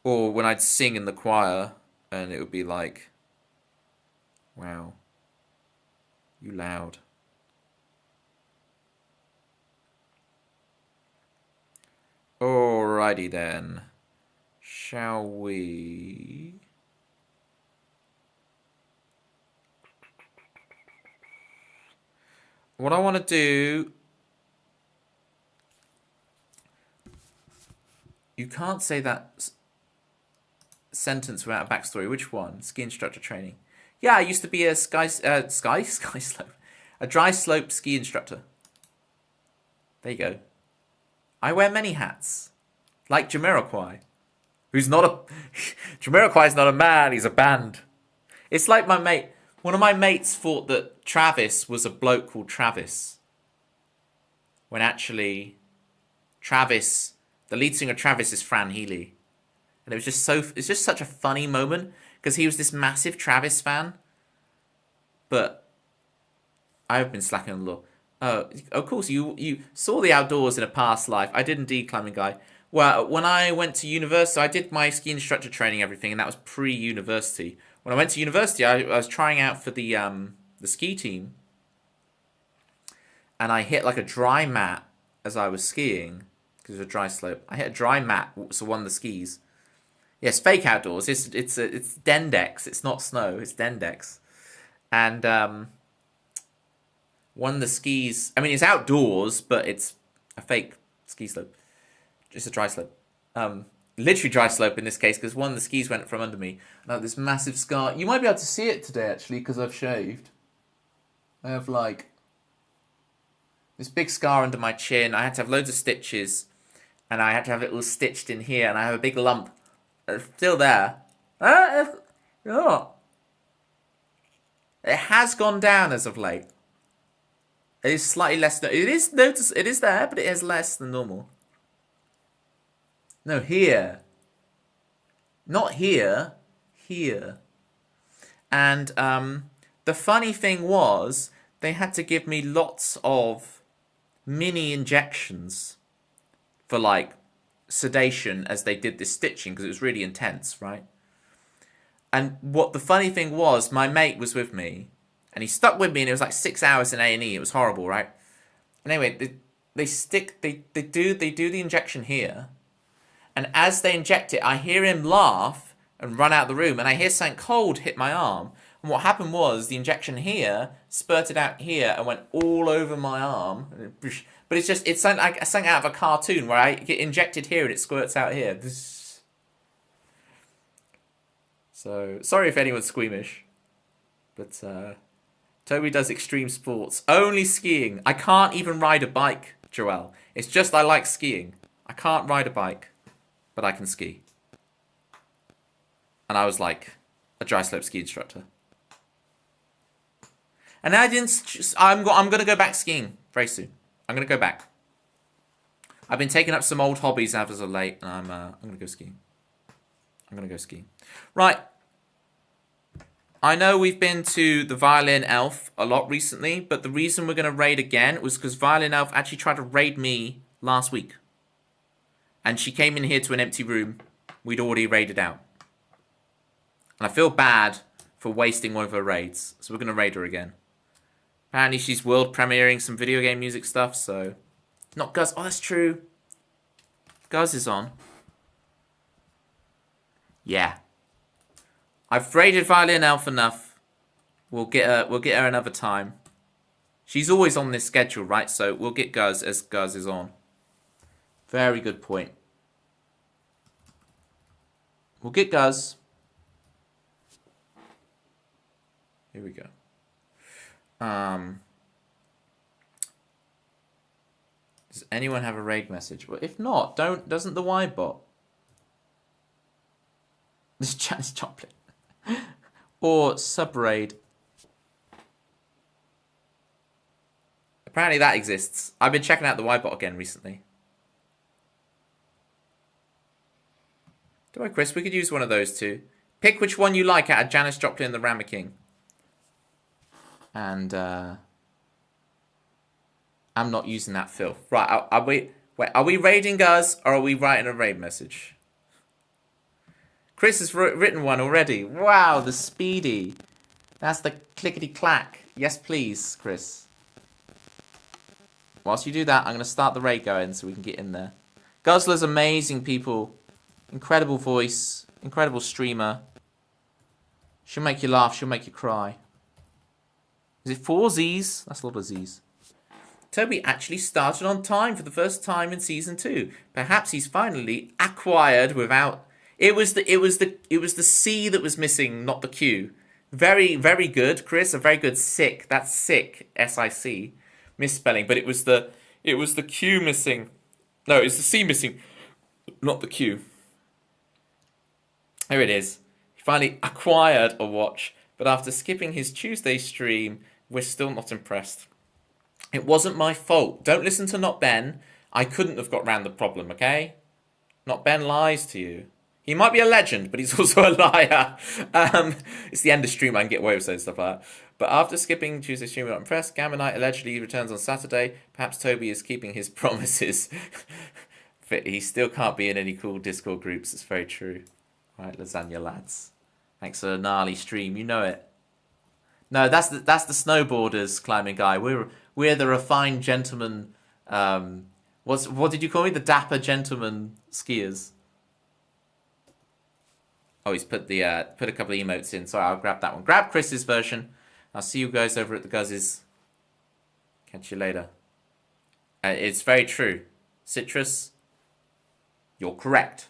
Or when I'd sing in the choir, and it would be like, wow, you loud. Alrighty then. Shall we? What I want to do... You can't say that sentence without a backstory. Which one? Ski instructor training. Yeah, I used to be a sky slope. A dry slope ski instructor. There you go. I wear many hats. Like Jamiroquai. Who's not a... Jamiroquai's not a man, he's a band. It's like my mate... One of my mates thought that Travis was a bloke called Travis. When actually... Travis... The lead singer of Travis is Fran Healy. And it was just so... It's just such a funny moment. Because he was this massive Travis fan. But... I've been slacking on the law. Of course, you saw the outdoors in a past life. I did indeed, climbing guy. Well, when I went to university, I did my ski instructor training, everything, and that was pre-university. When I went to university, I was trying out for the ski team, and I hit like a dry mat as I was skiing because it was a dry slope. I hit a dry mat, so won the skis. Yes, fake outdoors. It's Dendex. It's not snow. It's Dendex, and won the skis. I mean, it's outdoors, but it's a fake ski slope. Just a dry slope. Literally dry slope in this case, because one of the skis went from under me. And I have this massive scar. You might be able to see it today, actually, because I've shaved. I have, like, this big scar under my chin. I had to have loads of stitches. And I had to have it all stitched in here. And I have a big lump. It's still there. Oh. It has gone down as of late. It is slightly less... It is there, but it is less than normal. No, here. Not here. Here. And the funny thing was, they had to give me lots of mini injections for, like, sedation as they did this stitching, because it was really intense, right? And what the funny thing was, my mate was with me, and he stuck with me, and it was like 6 hours in A&E. It was horrible, right? And anyway, they do the injection here. And as they inject it, I hear him laugh and run out of the room. And I hear something cold hit my arm. And what happened was the injection here spurted out here and went all over my arm. But it's something like something out of a cartoon where I get injected here and it squirts out here. So, sorry if anyone's squeamish. But Toby does extreme sports. Only skiing. I can't even ride a bike, Joelle. It's just I like skiing. I can't ride a bike. But I can ski. And I was like a dry slope ski instructor. And I didn't... I'm going to go back skiing very soon. I'm going to go back. I've been taking up some old hobbies as of late. And I'm going to go skiing. I'm going to go skiing. Right. I know we've been to the Violin Elf a lot recently. But the reason we're going to raid again was because Violin Elf actually tried to raid me last week. And she came in here to an empty room we'd already raided out. And I feel bad for wasting one of her raids. So we're going to raid her again. Apparently she's world premiering some video game music stuff, so... Not Guz. Oh, that's true. Guz is on. Yeah. I've raided Violin Elf enough. We'll get her another time. She's always on this schedule, right? So we'll get Guz as Guz is on. Very good point. We'll get Guz. Here we go. Does anyone have a raid message? Well, if not, doesn't the Y bot? This Janis Joplin. Or sub-raid. Apparently that exists. I've been checking out the Y bot again recently. Don't worry, Chris. We could use one of those two. Pick which one you like out of Janis Joplin and the Rammer King. And I'm not using that filth. Right, are we raiding Guz or are we writing a raid message? Chris has written one already. Wow, the speedy. That's the clickety-clack. Yes, please, Chris. Whilst you do that, I'm going to start the raid going so we can get in there. Guzzler's amazing, people. Incredible voice. Incredible streamer. She'll make you laugh. She'll make you cry. Is it 4 Z's? That's a lot of Z's. Toby actually started on time for the first time in season 2. Perhaps he's finally acquired without. It was the C that was missing, not the Q. Very, very good, Chris. A very good sick. That's sick. SIC. Misspelling, but it was the Q missing. No, it's the C missing, not the Q. Here it is. He finally acquired a watch, but after skipping his Tuesday stream, we're still not impressed. It wasn't my fault. Don't listen to Not Ben. I couldn't have got round the problem, okay? Not Ben lies to you. He might be a legend, but he's also a liar. It's the end of stream. I can get away with saying stuff like that. But after skipping Tuesday stream, we're not impressed. Gamma Knight allegedly returns on Saturday. Perhaps Toby is keeping his promises. But he still can't be in any cool Discord groups. It's very true. All right, lasagna lads. Thanks for a gnarly stream. You know it. No, that's the snowboarders climbing guy. We're the refined gentlemen. What did you call me? The dapper gentleman skiers. Oh, he's put a couple of emotes in. Sorry, I'll grab that one. Grab Chris's version. I'll see you guys over at the Guzzes. Catch you later. It's very true. Citrus, you're correct.